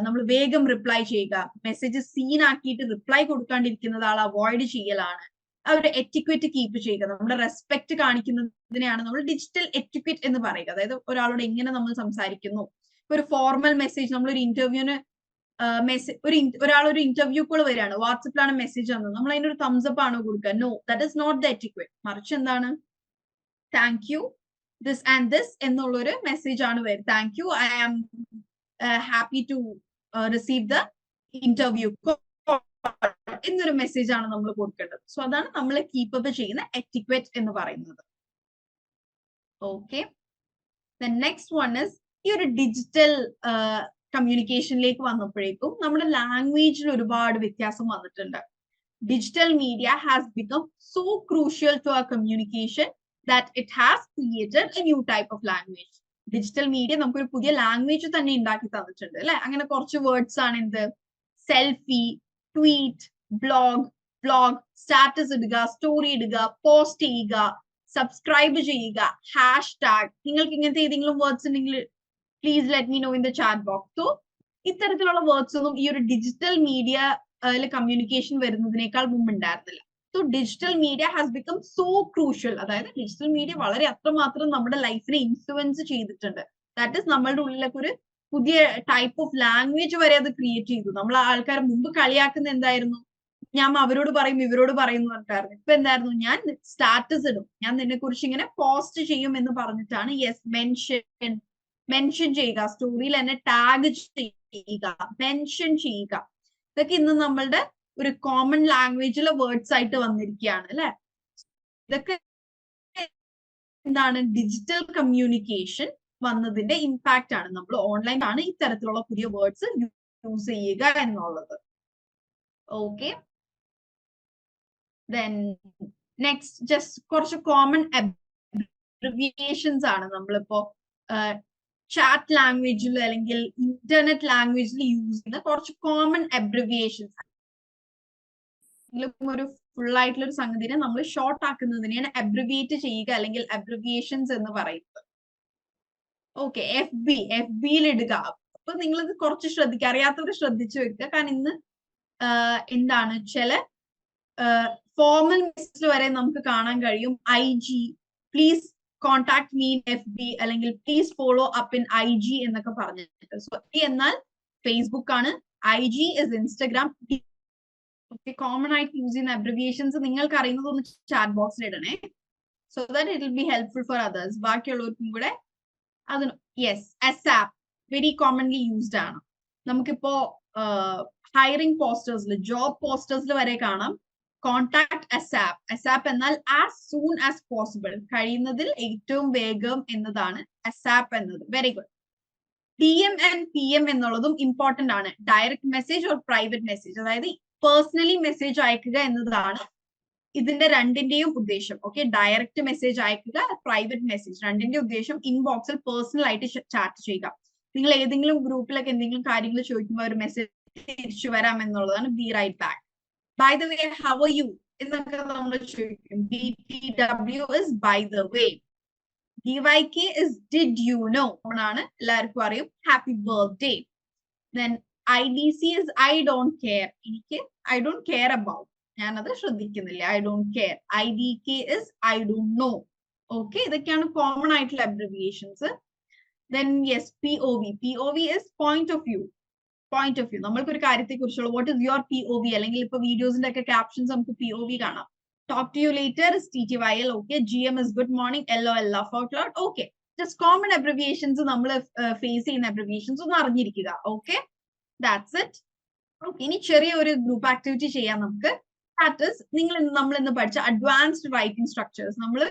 നമ്മൾ വേഗം റിപ്ലൈ ചെയ്യുക, മെസ്സേജ് സീൻ ആക്കിയിട്ട് റിപ്ലൈ കൊടുക്കാണ്ടിരിക്കുന്നത് ആൾ അവോയ്ഡ് ചെയ്യലാണ്. അവരുടെ എറ്റിക്വറ്റ് കീപ്പ് ചെയ്യുക, നമ്മുടെ റെസ്പെക്ട് കാണിക്കുന്നതിനെയാണ് നമ്മൾ ഡിജിറ്റൽ എറ്റിക്വറ്റ് എന്ന് പറയുക. അതായത് ഒരാളോട് എങ്ങനെ നമ്മൾ സംസാരിക്കുന്നു. ഒരു ഫോർമൽ മെസ്സേജ്, നമ്മളൊരു ഇന്റർവ്യൂവിന് ഒരാൾ ഒരു ഇന്റർവ്യൂ കോൾ വരികയാണ്, വാട്സപ്പിലാണ് മെസ്സേജ് വന്നത്, നമ്മൾ അതിനൊരു തംസ് അപ്പ് ആണോ കൊടുക്കുക? No, that is not the etiquette. മറിച്ച് എന്താണ്, thank you this and this എന്നുള്ളൊരു മെസ്സേജ് ആണ് വരുന്നത്. Thank you, I am happy to receive the interview എന്നൊരു മെസ്സേജ് ആണ് നമ്മൾ കൊടുക്കേണ്ടത്. സോ അതാണ് നമ്മൾ കീപ്പ് അപ്പ് ചെയ്യുന്ന എറ്റിക്വറ്റ് എന്ന് പറയുന്നത്. ഓക്കെ, നെക്സ്റ്റ് വൺ ഇസ് ഈ ഒരു ഡിജിറ്റൽ കമ്മ്യൂണിക്കേഷനിലേക്ക് വന്നപ്പോഴേക്കും നമ്മുടെ ലാംഗ്വേജിൽ ഒരുപാട് വ്യത്യാസം വന്നിട്ടുണ്ട്. Digital media has become so crucial to our communication that it has created a new type of language. Digital media നമുക്കൊരു പുതിയ ലാംഗ്വേജ് തന്നെ ഉണ്ടാക്കി തന്നിട്ടുണ്ട് അല്ലെ. അങ്ങനെ കുറച്ച് വേർഡ്സ് ആണ് എന്ത്, സെൽഫി, ട്വീറ്റ്, ബ്ലോഗ്, സ്റ്റാറ്റസ് ഇടുക, സ്റ്റോറി ഇടുക, പോസ്റ്റ് ചെയ്യുക, സബ്സ്ക്രൈബ് ചെയ്യുക, ഹാഷ്ടാഗ്. നിങ്ങൾക്ക് ഇങ്ങനത്തെ ഏതെങ്കിലും വേർഡ്സ് ഉണ്ടെങ്കിൽ please let me know in the chat box. So ഇത്തരത്തിലുള്ള വേർഡ്സ് ഒന്നും ഈ ഒരു ഡിജിറ്റൽ മീഡിയ കമ്മ്യൂണിക്കേഷൻ വരുന്നതിനേക്കാൾ മുമ്പ് ഉണ്ടായിരുന്നില്ല. So digital media has become so crucial. അതായത് ഡിജിറ്റൽ മീഡിയ വളരെ അത്രമാത്രം നമ്മുടെ ലൈഫിനെ ഇൻഫ്ലുവൻസ് ചെയ്തിട്ടുണ്ട്. ദാറ്റ് ഇസ് നമ്മളുടെ ഉള്ളിലൊക്കെ ഒരു പുതിയ ടൈപ്പ് ഓഫ് ലാംഗ്വേജ് വരെ അത് ക്രിയേറ്റ് ചെയ്തു. നമ്മൾ ആൾക്കാർ മുമ്പ് കളിയാക്കുന്ന എന്തായിരുന്നു, ഞാൻ അവരോട് പറയും ഇവരോട് പറയും എന്ന് പറഞ്ഞിട്ടായിരുന്നു. ഇപ്പൊ എന്തായിരുന്നു, ഞാൻ സ്റ്റാറ്റസ് ഇടും, ഞാൻ നിന്നെ കുറിച്ച് ഇങ്ങനെ പോസ്റ്റ് ചെയ്യും എന്ന് പറഞ്ഞിട്ടാണ്. യെസ്, മെൻഷൻ ചെയ്യുക, സ്റ്റോറിയിൽ എന്നെ ടാഗ് ചെയ്യുക, മെൻഷൻ ചെയ്യുക. ഇതൊക്കെ ഇന്ന് നമ്മളുടെ ഒരു കോമൺ ലാംഗ്വേജിലെ വേർഡ്സ് ആയിട്ട് വന്നിരിക്കുകയാണ് അല്ലെ. ഇതൊക്കെ എന്താണ്, ഡിജിറ്റൽ കമ്മ്യൂണിക്കേഷൻ വന്നതിന്റെ ഇമ്പാക്റ്റ് ആണ്. നമ്മൾ ഓൺലൈൻ ആണ് ഇത്തരത്തിലുള്ള പുതിയ വേർഡ്സ് യൂസ് ചെയ്യുക എന്നുള്ളത്. ഓക്കെ, ദെൻ നെക്സ്റ്റ് ജസ്റ്റ് കുറച്ച് കോമൺ അബ്രിവിയേഷൻസ് ആണ് നമ്മളിപ്പോ ചാറ്റ് ലാംഗ്വേജിൽ അല്ലെങ്കിൽ ഇന്റർനെറ്റ് ലാംഗ്വേജിൽ യൂസ് ചെയ്യുന്ന കുറച്ച് കോമൺ അബ്രിവിയേഷൻസ്. ഒരു ഫുൾ ആയിട്ടുള്ള ഒരു സംഗതിനെ നമ്മൾ ഷോർട്ട് ആക്കുന്നതിനെയാണ് അബ്രിവിയേറ്റ് ചെയ്യുക അല്ലെങ്കിൽ അബ്രിവിയേഷൻസ് എന്ന് പറയുന്നത്. ഓക്കെ, എഫ് ബിയിൽ ഇടുക. അപ്പൊ നിങ്ങളിത് കുറച്ച് ശ്രദ്ധിക്കുക, അറിയാത്തവർ ശ്രദ്ധിച്ചു വെക്കുക. കാരണം ഇന്ന് എന്താണ്, ചില ഫോർമൽ മെസ്സേജിൽ വരെ നമുക്ക് കാണാൻ കഴിയും IG, please contact me in FB, അല്ലെങ്കിൽ please follow up in IG എന്നൊക്കെ പറഞ്ഞിട്ട്. സോ എന്നാൽ ഫേസ്ബുക്ക് ആണ്, IG ഇസ് ഇൻസ്റ്റഗ്രാം. കോമൺ ആയിട്ട് യൂസ് ചെയ്യുന്ന അബ്രിവിയേഷൻസ് നിങ്ങൾക്ക് അറിയുന്നതൊന്ന് ചാറ്റ് ബോക്സിൽ ഇടണേ, so that it will be helpful for others. ബാക്കിയുള്ളവർക്കും കൂടെ അതിന്. Yes, ASAP, very commonly used ആണ്. നമുക്കിപ്പോ ഹയറിംഗ് പോസ്റ്റേഴ്സിൽ, ജോബ് പോസ്റ്റേഴ്സിൽ വരെ കാണാം കോൺടാക്ട് ASAP. ASAP എന്നാൽ ആസ് സൂൺ ആസ് പോസിബിൾ, കഴിയുന്നതിൽ ഏറ്റവും വേഗം എന്നതാണ് ASAP എന്നത്. Very good. DM and PM എന്നുള്ളതും ഇമ്പോർട്ടന്റ് ആണ്. Direct message or private message, അതായത് പേഴ്സണലി മെസ്സേജ് അയക്കുക എന്നതാണ് ഇതിന്റെ രണ്ടിന്റെയും ഉദ്ദേശം. ഓക്കെ, ഡയറക്റ്റ് മെസ്സേജ് അയക്കുക, പ്രൈവറ്റ് മെസ്സേജ്, രണ്ടിന്റെ ഉദ്ദേശം ഇൻബോക്സിൽ പേഴ്സണൽ ആയിട്ട് ചാറ്റ് ചെയ്യുക. നിങ്ങൾ ഏതെങ്കിലും ഗ്രൂപ്പിലൊക്കെ എന്തെങ്കിലും കാര്യങ്ങൾ ചോദിക്കുമ്പോൾ ഒരു മെസ്സേജ് തിരിച്ചു വരാം എന്നുള്ളതാണ് be right back. By the way, how are you എന്നൊക്കെ നമ്മൾ ചോദിക്കും. BTW is by the way. DYK is did you know ആണ്, എല്ലാവർക്കും അറിയും, happy birthday. Then IDC is I don't care, എനിക്ക് I don't care about, ഞാനത് ശ്രദ്ധിക്കുന്നില്ല, I don't care. IDK is I don't know. Okay, ഇതൊക്കെയാണ് common ആയിട്ടുള്ള abbreviations. Then yes, POV is point of view. നമ്മൾക്ക് ഒരു കാര്യത്തെ കുറിച്ചുള്ള വാട്ട് ഇസ് യുവർ POV, അല്ലെങ്കിൽ ഇപ്പൊ വീഡിയോസിന്റെ ഒക്കെ ക്യാപ്ഷൻസ് നമുക്ക് POV കാണാം. Talk to you later is TTYL. Okay, GM is good morning. LOL, laugh out loud. Okay, just common abbreviations നമ്മൾ ഫേസ് ചെയ്യുന്ന അബ്രിവിയേഷൻസ് ഒന്ന് അറിഞ്ഞിരിക്കുക. Okay, that's it. ഓക്കെ, ഇനി ചെറിയ ഒരു ഗ്രൂപ്പ് ആക്ടിവിറ്റി ചെയ്യാം നമുക്ക്. ദാറ്റ് ഇസ്, നമ്മൾ ഇന്ന് പഠിച്ച അഡ്വാൻസ്ഡ് റൈറ്റിംഗ് സ്ട്രക്ചേഴ്സ്. നമ്മൾ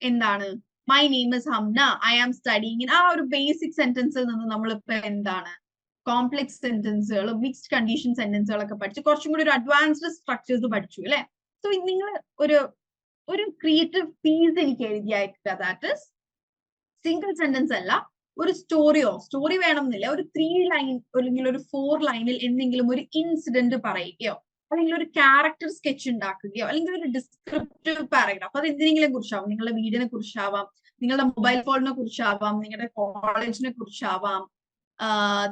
എന്താണ്, my name is Hamna, I am studying, ആ ഒരു ബേസിക് സെന്റൻസിൽ നിന്ന് നമ്മളിപ്പോ എന്താണ് കോംപ്ലെക്സ് സെന്റൻസുകളും മിക്സ്ഡ് കണ്ടീഷൻ സെന്റൻസുകളൊക്കെ പഠിച്ചു, കുറച്ചും കൂടി ഒരു അഡ്വാൻസ്ഡ് സ്ട്രക്ചേഴ്സ് പഠിച്ചു അല്ലെ. സോ നിങ്ങൾ ഒരു ക്രിയേറ്റീവ് പീസ് എനിക്ക് എഴുതി അയക്കുക. ദാറ്റ് ഇസ് സിംഗിൾ സെന്റൻസ് അല്ല, ഒരു സ്റ്റോറി വേണമെന്നില്ല, ഒരു 3 ലൈൻ അല്ലെങ്കിൽ ഒരു 4 ലൈനിൽ എന്തെങ്കിലും ഒരു ഇൻസിഡന്റ് പറയുകയോ, അല്ലെങ്കിൽ ഒരു ക്യാരക്ടർ സ്കെച്ച് ഉണ്ടാക്കുകയോ, അല്ലെങ്കിൽ ഒരു ഡിസ്ക്രിപ്റ്റീവ് പാരഗ്രാഫ്, അത് എന്തിനെങ്കിലും കുറിച്ചാവാം. നിങ്ങളുടെ വീടിനെ കുറിച്ചാവാം, നിങ്ങളുടെ മൊബൈൽ ഫോണിനെ കുറിച്ചാവാം, നിങ്ങളുടെ കോളേജിനെ കുറിച്ചാവാം,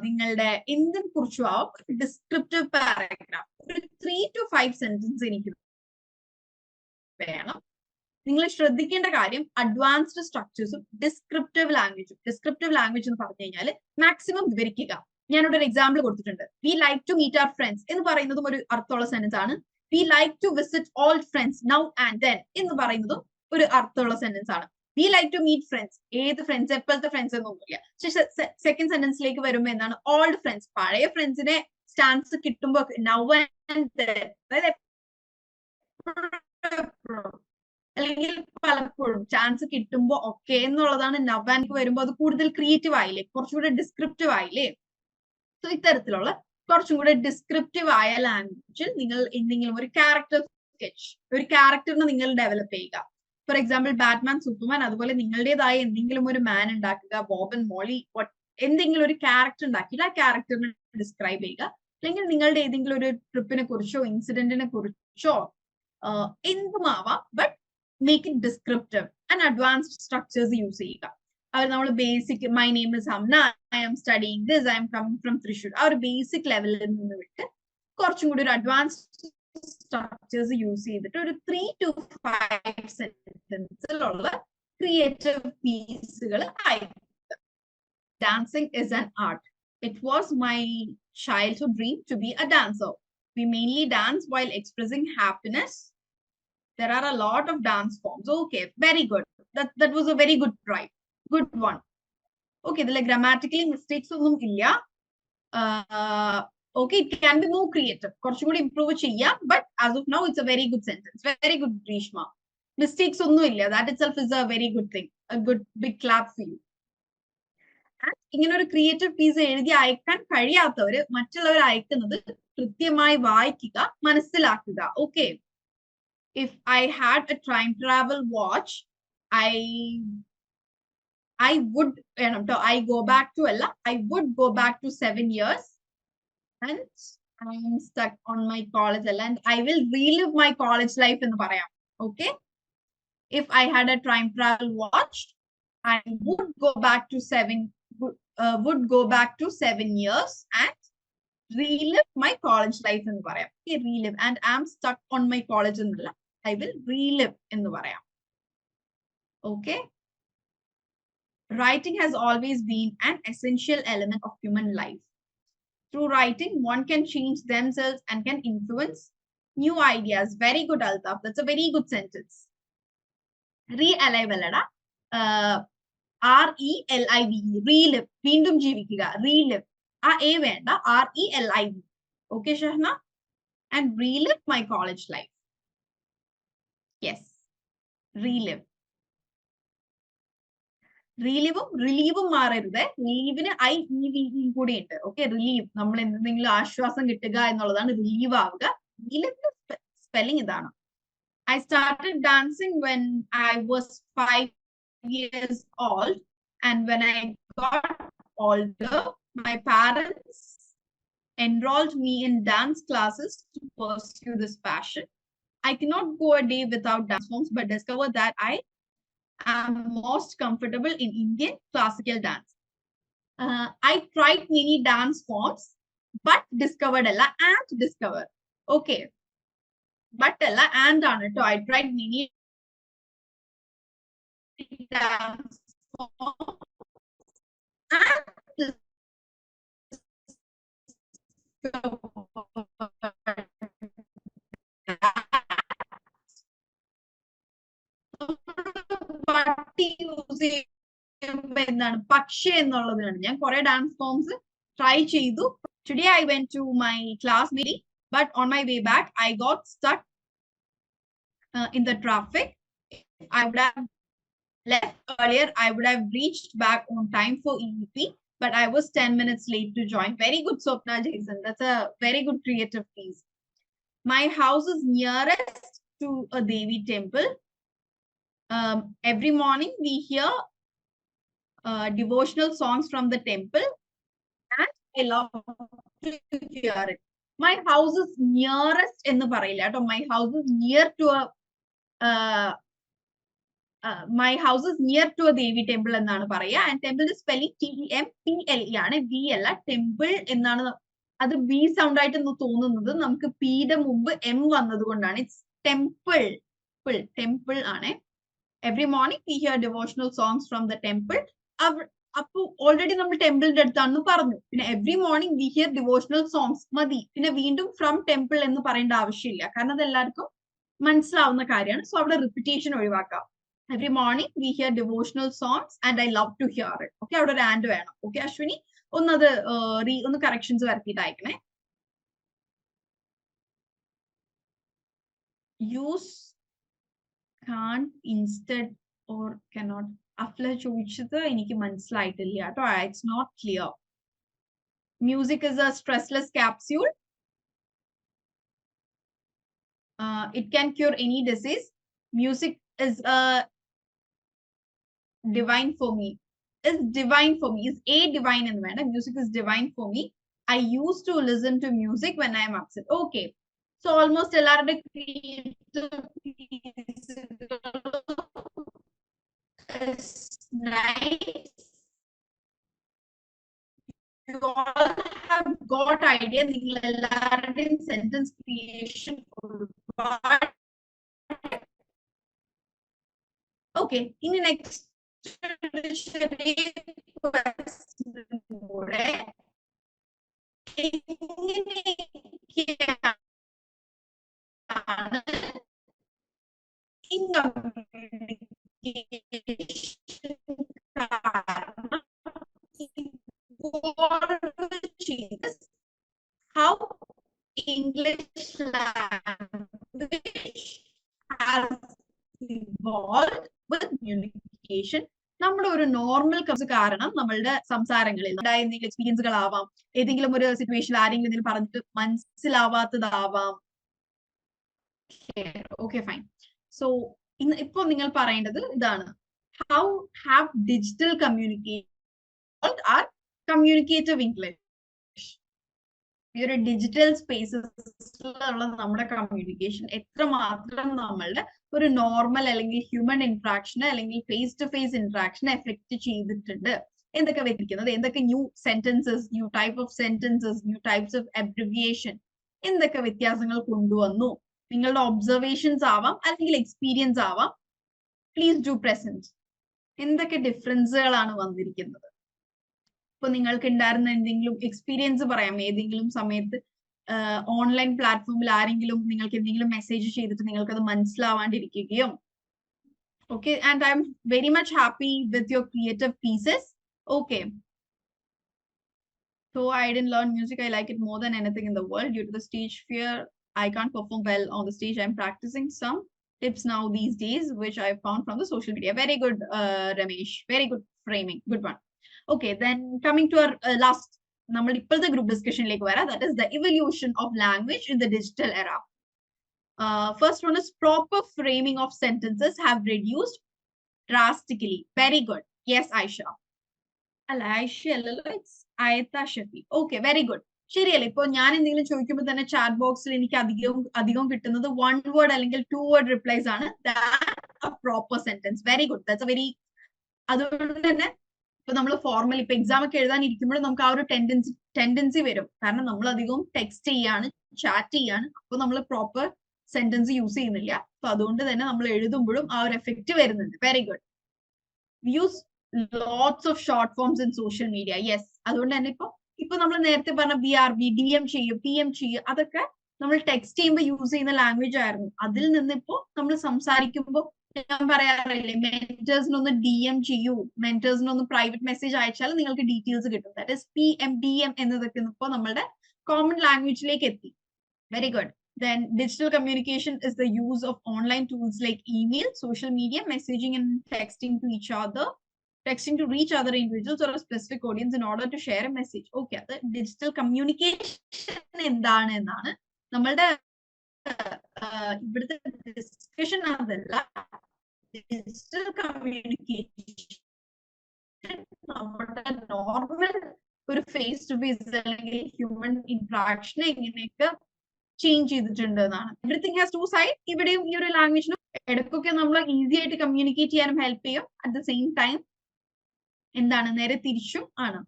നിങ്ങളുടെ എന്തിനെ കുറിച്ചും ആവാം. ഡിസ്ക്രിപ്റ്റീവ് പാരഗ്രാഫ്, ഒരു 3 to 5 സെന്റൻസ് എനിക്ക് വേണം. നിങ്ങൾ ശ്രദ്ധിക്കേണ്ട കാര്യം, അഡ്വാൻസ്ഡ് സ്ട്രക്ചേഴ്സും ഡിസ്ക്രിപ്റ്റീവ് ലാംഗ്വേജ് എന്ന് പറഞ്ഞു കഴിഞ്ഞാൽ മാക്സിമം വിവരിക്കുക. ഞാനിവിടെ ഒരു എക്സാമ്പിൾ കൊടുത്തിട്ടുണ്ട്. We like to meet our friends എന്ന് പറയുന്നതും ഒരു അർത്ഥമുള്ള സെന്റൻസ് ആണ്. We like to visit old friends now and then എന്ന് പറയുന്നതും ഒരു അർത്ഥമുള്ള സെന്റൻസ് ആണ്. We like to meet friends, ഏത് ഫ്രണ്ട്സ്, എപ്പോഴത്തെ ഫ്രണ്ട്സ് എന്നൊന്നുമില്ല. പക്ഷെ സെക്കൻഡ് സെന്റൻസിലേക്ക് വരുമ്പോൾ എന്താണ്, ഓൾഡ് ഫ്രണ്ട്സ്, പഴയ ഫ്രണ്ട്സിനെ സ്റ്റാൻസ് കിട്ടുമ്പോൾ നൗ ആൻഡ് ദെൻ, അതായത് അല്ലെങ്കിൽ പലപ്പോഴും ചാൻസ് കിട്ടുമ്പോ ഒക്കെ എന്നുള്ളതാണ്. നവാൻക്ക് വരുമ്പോൾ അത് കൂടുതൽ ക്രിയേറ്റീവ് ആയില്ലേ, കുറച്ചുകൂടെ ഡിസ്ക്രിപ്റ്റീവ് ആയില്ലേ. സോ ഇത്തരത്തിലുള്ള കുറച്ചും കൂടെ ഡിസ്ക്രിപ്റ്റീവ് ആയ ലാംഗ്വേജിൽ നിങ്ങൾ എന്തെങ്കിലും ഒരു ക്യാരക്ടർ സ്കെച്ച്, ഒരു ക്യാരക്ടറിനെ നിങ്ങൾ ഡെവലപ്പ് ചെയ്യുക. ഫോർ എക്സാമ്പിൾ ബാറ്റ്മാൻ, സൂപ്പർമാൻ, അതുപോലെ നിങ്ങളുടേതായ എന്തെങ്കിലും ഒരു മാൻ ഉണ്ടാക്കുക, ബോബ് ആൻഡ് മോളി, എന്തെങ്കിലും ഒരു ക്യാരക്ടർ ഉണ്ടാക്കിയിട്ട് ആ ക്യാരക്ടറിനെ ഡിസ്ക്രൈബ് ചെയ്യുക. അല്ലെങ്കിൽ നിങ്ങളുടെ ഏതെങ്കിലും ഒരു ട്രിപ്പിനെ കുറിച്ചോ ഇൻസിഡന്റിനെ കുറിച്ചോ എന്തുമാവാം, but make it descriptive and advanced structures use ചെയ്യുക. അവർ നമ്മൾ basic my name is Hamna, I am studying this, I am coming from Thrissur, ആ ഒരു ബേസിക് ലെവലിൽ നിന്ന് വിട്ട് കുറച്ചും കൂടി ഒരു അഡ്വാൻസ്ഡ് സ്ട്രക്ചേഴ്സ് യൂസ് ചെയ്തിട്ട് ഒരു 3 to 5 സെന്റൻസിലുള്ള ക്രിയേറ്റീവ് പീസുകൾ ആയിരിക്കും. Dancing is an art. It was my childhood dream to be a dancer. We mainly dance while expressing happiness. There are a lot of dance forms. Okay, very good. That was a very good try. Good one. Okay, the grammatically mistakes ഒന്നും ഇല്ല. Okay, it can be more creative. കുറച്ചും കൂടി improve ചെയ്യാം, but as of now it's a very good sentence. Very good, Grishma. Mistakes ഒന്നും ഇല്ല. That itself is a very good thing. A good big clap for you. ഇങ്ങനെ ഒരു creative piece എഴുതി അയക്കാൻ കഴിയാത്തവര് മറ്റുള്ളവർ അയക്കുന്നത് കൃത്യമായി വായിക്കുക, മനസ്സിലാക്കുക. Okay, if I had a time travel watch, I would go back to I would go back to 7 years and I'm stuck on my college and I will relive my college life എന്ന് പറയാം. Okay, if I had a time travel watch, I would go back to 7 years and relive my college life എന്ന് പറയാം. Okay, relive, and I'm stuck on my college എന്നല്ല, I will relive എന്ന് പറയാം. Okay, writing has always been an essential element of human life. Through writing, one can change themselves and can influence new ideas. Very good, Altaf. That's a very good sentence. Re-alive allada. RELIVE, relive, വീണ്ടും ജീവിക്കുക, relive. ആ A വേണ്ട, RELIVE. Okay, Shahna? And relive my college life. Yes, relive. റിലീവും റിലീവും മാറരുത്. റിലീവിന് IEVE കൂടി ഉണ്ട്. Okay, relieve, നമ്മൾ എന്തെങ്കിലും ആശ്വാസം കിട്ടുക എന്നുള്ളതാണ് റിലീവ് ആവുക. റിലീവിന്റെ സ്പെല്ലിംഗ് ഇതാണ്. I started dancing when I was 5 years old, and when I got older, my parents enrolled me in dance classes to pursue this passion. I cannot go a day without dance forms, but discovered that I am most comfortable in Indian classical dance. I tried many dance forms, but discovered alla and discover. Okay, but alla and ആണ് ട്ടോ. I tried many dance forms and എന്താണ് പക്ഷേ എന്നുള്ളതാണ്. ഞാൻ കുറെ dance forms try ചെയ്തു. Today I went to my class meeting, but on my way back I got stuck in the traffic. I would have left earlier, I would have reached back on time for EEP, but I was 10 minutes late to join. Very good, Swapna Jason. That's a very good creative piece. My house is nearest to a Devi temple. Every morning we hear devotional songs from the temple, and I love to hear it. My house is nearest എന്ന് പറയില്ല കേട്ടോ. My house is near to a my house is near to a Devi temple എന്നാണ് പറയുക. And temple spelling TEMPLE ആണ്, V അല്ല. Temple എന്നാണ്. അത് B sound ആയിട്ട് തോന്നുന്നത് നമുക്ക് Pയുടെ മുമ്പ് M വന്നത് കൊണ്ടാണ്. ഇറ്റ്സ് ടെമ്പിൾ, ടെമ്പിൾ ആണ്. Every morning we hear devotional songs from the temple. അപ്പൊ ഓൾറെഡി നമ്മൾ ടെമ്പിളിന്റെ അടുത്താണെന്ന് പറഞ്ഞു. പിന്നെ every morning we hear devotional songs മതി. പിന്നെ വീണ്ടും ഫ്രം ടെമ്പിൾ എന്ന് പറയേണ്ട ആവശ്യമില്ല, കാരണം അത് എല്ലാവർക്കും മനസ്സിലാവുന്ന കാര്യമാണ്. സോ അവിടെ റിപ്പിറ്റേഷൻ ഒഴിവാക്കാം. Every morning we hear devotional songs and I love to hear it. Okay, അവിടെ ഒരു ആൻഡ് വേണം. ഓക്കെ അശ്വിനി, ഒന്ന് കറക്ഷൻസ് വരുത്തിയിട്ട് അയക്കണേ. Use can't, instead, or cannot. Afla ചോദിച്ചത് എനിക്ക് മനസ്സിലായിട്ടില്ല കേട്ടോ. It's not clear. Music is a stressless capsule. It can cure any disease. Music is divine for me. Is divine for me. Is a divine in the music is divine for me. I used to listen to music when I am upset. Okay, so almost എല്ലാവരുടെ nice. You all have got idea. നിങ്ങൾ എല്ലാവരുടെയും sentence creation. Okay, in the next how English language has evolved with communication. നമ്മുടെ ഒരു normal കാരണം നമ്മളുടെ സംസാരങ്ങളിൽ എന്തെങ്കിലും എക്സ്പീരിയൻസുകളാവാം, ഏതെങ്കിലും ഒരു സിറ്റുവേഷൻ ആരെങ്കിലും എന്തെങ്കിലും പറഞ്ഞിട്ട് മനസ്സിലാവാത്തതാവാം. Okay fine. സോ ഇപ്പൊ നിങ്ങൾ പറയേണ്ടത് ഇതാണ്. How have digital communication R communicative English. ഈ ഒരു ഡിജിറ്റൽ സ്പേസിലുള്ള നമ്മുടെ കമ്മ്യൂണിക്കേഷൻ എത്രമാത്രം നമ്മളുടെ ഒരു നോർമൽ അല്ലെങ്കിൽ ഹ്യൂമൻ ഇന്ററാക്ഷൻ അല്ലെങ്കിൽ face to face interaction effect ചെയ്തിട്ടുണ്ട്, എന്തൊക്കെ വെച്ചിരിക്കുന്നത്, എന്തൊക്കെ new sentences, new type of sentences, new types of abbreviation, എന്തൊക്കെ വ്യത്യാസങ്ങൾ കൊണ്ടുവന്നു. നിങ്ങളുടെ ഒബ്സർവേഷൻസ് ആവാം അല്ലെങ്കിൽ എക്സ്പീരിയൻസ് ആവാം. Please do present. എന്തൊക്കെ ഡിഫറൻസുകളാണ് വന്നിരിക്കുന്നത്. ഇപ്പൊ നിങ്ങൾക്ക് ഉണ്ടായിരുന്ന എന്തെങ്കിലും എക്സ്പീരിയൻസ് പറയാം. ഏതെങ്കിലും സമയത്ത് ഓൺലൈൻ പ്ലാറ്റ്ഫോമിൽ ആരെങ്കിലും നിങ്ങൾക്ക് എന്തെങ്കിലും മെസ്സേജ് ചെയ്തിട്ട് നിങ്ങൾക്ക് അത് മനസ്സിലാവാണ്ടിരിക്കുകയോ Okay, and I'm very much happy with your creative pieces. Okay. So I didn't learn music. I like it more than anything in the world. Due to the stage fear, I can't perform well on the stage. I'm practicing some tips now these days, which I found from the social media. Very good, Ramesh. Very good framing. Good one. Okay, then coming to our last നമ്മൾ ഇപ്പോഴത്തെ group ഡിസ്കഷനിലേക്ക് വരാം. That is the evolution of language in the digital era. First one is proper framing of sentences have reduced drastically. Very good. Yes, Aisha. അല്ല ഐഷ അല്ലല്ലോ, it's Ayatha Shafi. Okay, very good. ശരിയല്ലേ? ഇപ്പൊ ഞാൻ എന്തെങ്കിലും ചോദിക്കുമ്പോൾ തന്നെ ചാറ്റ് ബോക്സിൽ എനിക്ക് അധികം കിട്ടുന്നത് 1 word അല്ലെങ്കിൽ 2 word റിപ്ലൈസ് ആണ്. Proper sentence. Very good. That's A very, അതുകൊണ്ട് തന്നെ ഇപ്പൊ നമ്മൾ ഫോർമൽ ഇപ്പൊ എക്സാം ഒക്കെ എഴുതാൻ ഇരിക്കുമ്പോഴും നമുക്ക് ആ ഒരു ടെൻഡൻസി വരും. കാരണം നമ്മൾ അധികവും ടെക്സ്റ്റ് ചെയ്യാണ്, ചാറ്റ് ചെയ്യാണ്. അപ്പൊ നമ്മൾ പ്രോപ്പർ സെന്റൻസ് യൂസ് ചെയ്യുന്നില്ല. അപ്പൊ അതുകൊണ്ട് തന്നെ നമ്മൾ എഴുതുമ്പോഴും ആ ഒരു എഫക്റ്റ് വരുന്നുണ്ട്. Very good. Use lots of short forms in social media. Yes, അതുകൊണ്ട് തന്നെ ഇപ്പൊ നമ്മൾ നേരത്തെ പറഞ്ഞ BRB, DM ചെയ്യും, PM ചെയ്യും, അതൊക്കെ നമ്മൾ ടെക്സ്റ്റ് ചെയ്യുമ്പോൾ യൂസ് ചെയ്യുന്ന ലാംഗ്വേജ് ആയിരുന്നു. അതിൽ നിന്ന് ഇപ്പോ നമ്മൾ സംസാരിക്കുമ്പോൾ ഞാൻ പറയാറില്ലേ, മെന്റേഴ്സിനൊന്ന് DM ചെയ്യൂ, മെന്റേഴ്സിനൊന്ന് പ്രൈവറ്റ് മെസ്സേജ് അയച്ചാൽ നിങ്ങൾക്ക് ഡീറ്റെയിൽസ് കിട്ടും. ദാറ്റ് ഇസ് PM, DM എന്നതൊക്കെ ഇപ്പോ നമ്മുടെ കോമൺ ലാംഗ്വേജിലേക്ക് എത്തി. Very good. Then digital communication is the use of online tools like email, social media, messaging and texting to reach other individuals or a specific audience in order to share a message. Okay, the digital communication എന്താണ് എന്നാണ് നമ്മളുടെ ഇവിടുത്തെ ഡിസ്കഷൻ. അതല്ല, digital communication നമ്മുടെ normal ഒരു face to face അല്ലെങ്കിൽ human interaction എങ്ങനെയൊക്കെ ചേഞ്ച് ചെയ്തിട്ടുണ്ട് എന്നാണ്. Everything has two side. ഇവിടെയും ഈ ഒരു ലാംഗ്വേജിനും ഇടയ്ക്കൊക്കെ നമ്മൾ ഈസി ആയിട്ട് കമ്മ്യൂണിക്കേറ്റ് ചെയ്യാനും ഹെൽപ്പ് ചെയ്യും. അറ്റ് ദ സെയിം ടൈം എന്താണ്, നേരെ തിരിച്ചും ആണ്.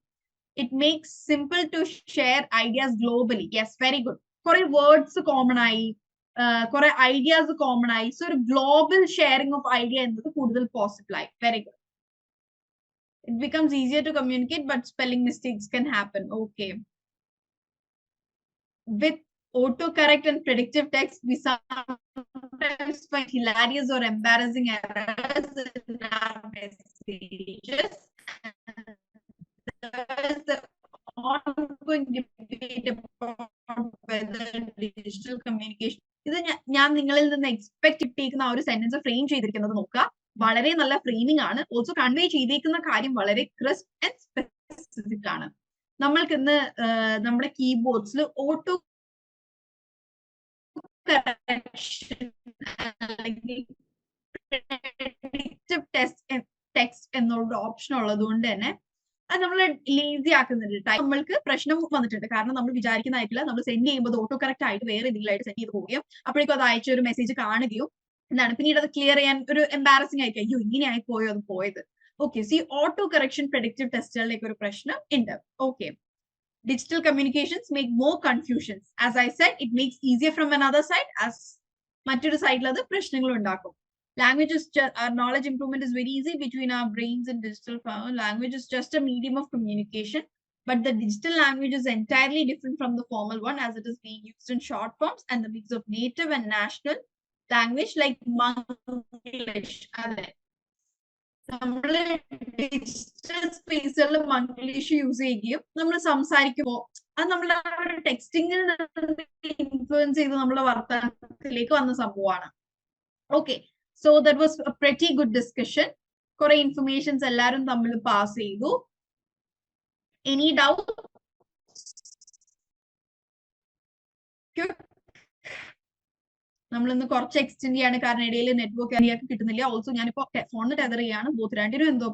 It makes simple to share ideas globally. Yes, very good. കുറെ വേർഡ്സ് കോമൺ ആയി, കുറെ ഐഡിയാസ് കോമൺ ആയി. സോ ഒരു ഗ്ലോബൽ ഷെയറിംഗ് ഓഫ് ഐഡിയ എന്നത് കൂടുതൽ പോസിബിൾ ആയി. Very good. It becomes easier to communicate, but spelling mistakes can happen. Okay. With autocorrect and predictive text, we sometimes find hilarious or embarrassing errors in our messages. There is the ongoing debate about whether digital communication. ഇത് ഞാൻ നിങ്ങളിൽ നിന്ന് expect ചെയ്തിരിക്കുന്ന ആ ഒരു sentence frame ചെയ്തിരിക്കുന്നത് നോക്കുക. വളരെ നല്ല ഫ്രെയിമിംഗ് ആണ്. ഓൾസോ കൺവേ ചെയ്തേക്കുന്ന കാര്യം വളരെ ക്രിസ്പ് ആൻഡ് സ്പെസിഫിക് ആണ്. നമ്മൾക്ക് ഇന്ന് നമ്മുടെ കീബോർഡ്സിൽ ഓട്ടോ ടെക്സ്റ്റ് എന്നുള്ള ഓപ്ഷൻ ഉള്ളത് കൊണ്ട് തന്നെ അത് നമ്മൾ ലേസി ആക്കുന്നുണ്ട്. നമ്മൾക്ക് പ്രശ്നം വന്നിട്ടുണ്ട്. കാരണം നമ്മൾ വിചാരിക്കുന്നതായിട്ടില്ല, നമ്മൾ സെൻഡ് ചെയ്യുമ്പോൾ ഓട്ടോ കറക്റ്റ് ആയിട്ട് വേറെ എന്തെങ്കിലും ആയിട്ട് സെൻഡ് ചെയ്ത് പോവുകയും അപ്പോഴേക്കും അത് അയച്ച ഒരു മെസ്സേജ് കാണുകയും എന്താണ് പിന്നീട് അത് ക്ലിയർ ചെയ്യാൻ ഒരു എംബാരസിംഗ് ആയിരിക്കും. അയ്യോ, ഇങ്ങനെ ആയി പോയോ അത് പോയത്. Okay, see auto correction predictive ടെസ്റ്റുകളിലേക്ക് ഒരു പ്രശ്നം ഉണ്ട്. Okay, digital communications make more confusions. As I said, it makes easier from another side as മറ്റൊരു സൈഡിൽ അത് പ്രശ്നങ്ങൾ ഉണ്ടാക്കും. Language is just, our knowledge improvement is very easy between our brains and digital power. Language is just a medium of communication, but the digital language is entirely different from the formal one as it is being used in short forms and the mix of native and national language like Manglish. നമ്മള് digital സ്പേസുകളിൽ Manglish use ചെയ്യുകയും നമ്മൾ സംസാരിക്കുമ്പോൾ അത് നമ്മളെ ടെക്സ്റ്റിംഗിൽ influence ചെയ്ത് നമ്മളെ വർത്തമാനത്തിലേക്ക് വന്ന സംഭവമാണ്. Okay, so that was A pretty good discussion. കുറെ ഇൻഫർമേഷൻസ് എല്ലാവരും തമ്മിൽ പാസ് ചെയ്തു. Any doubt? നമ്മളിന്ന് കുറച്ച് എക്സ്റ്റെൻഡ് ചെയ്യാണ്, കാരണം ഇടയിൽ നെറ്റ്വർക്ക് ഏരിയക്ക് കിട്ടുന്നില്ല. ഓൾസോ ഞാനിപ്പോ ഫോണിൽ ടെതർ ചെയ്യാണ്. ബോത്ത് രണ്ടിനും എന്തോ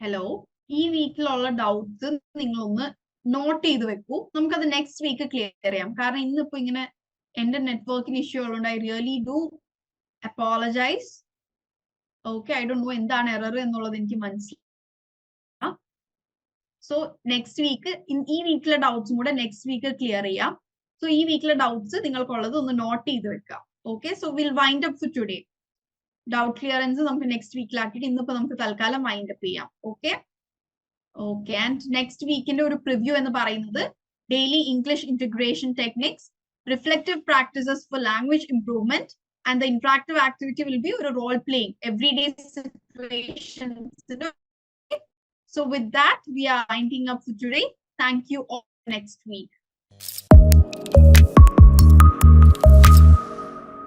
ഹലോ. ഈ വീക്കിലുള്ള ഡൗട്ട്സ് നിങ്ങളൊന്ന് നോട്ട് ചെയ്ത് വെക്കൂ. നമുക്കത് നെക്സ്റ്റ് വീക്ക് ക്ലിയർ ചെയ്യാം. കാരണം ഇന്നിപ്പോ ഇങ്ങനെ എന്റെ നെറ്റ്വർക്കിന് ഇഷ്യൂ ഉള്ളതുകൊണ്ട് I really do apologise. Okay, I don't know എന്താണ് എറർ എന്നുള്ളത് എനിക്ക് മനസ്സിലായി. സോ നെക്സ്റ്റ് വീക്ക് ഈ വീക്കിലെ ഡൗട്ട്സും കൂടെ നെക്സ്റ്റ് വീക്ക് ക്ലിയർ ചെയ്യാം. സോ ഈ വീക്കിലെ ഡൗട്ട്സ് നിങ്ങൾക്കുള്ളത് ഒന്ന് നോട്ട് ചെയ്ത് വെക്കാം. Okay, so will wind up for today. Doubt clearance നമുക്ക് നെക്സ്റ്റ് വീക്കിലാക്കിയിട്ട് ഇന്നിപ്പോ നമുക്ക് തൽക്കാലം വൈൻഡ് അപ്പ് ചെയ്യാം. ഓക്കെ ഓക്കെ ആൻഡ് നെക്സ്റ്റ് വീക്കിന്റെ ഒരു പ്രിവ്യൂ എന്ന് പറയുന്നത് daily English integration techniques, reflective practices for language improvement, and the interactive activity will be a role playing, everyday situations. So with that, we are winding up for today. Thank you all next week.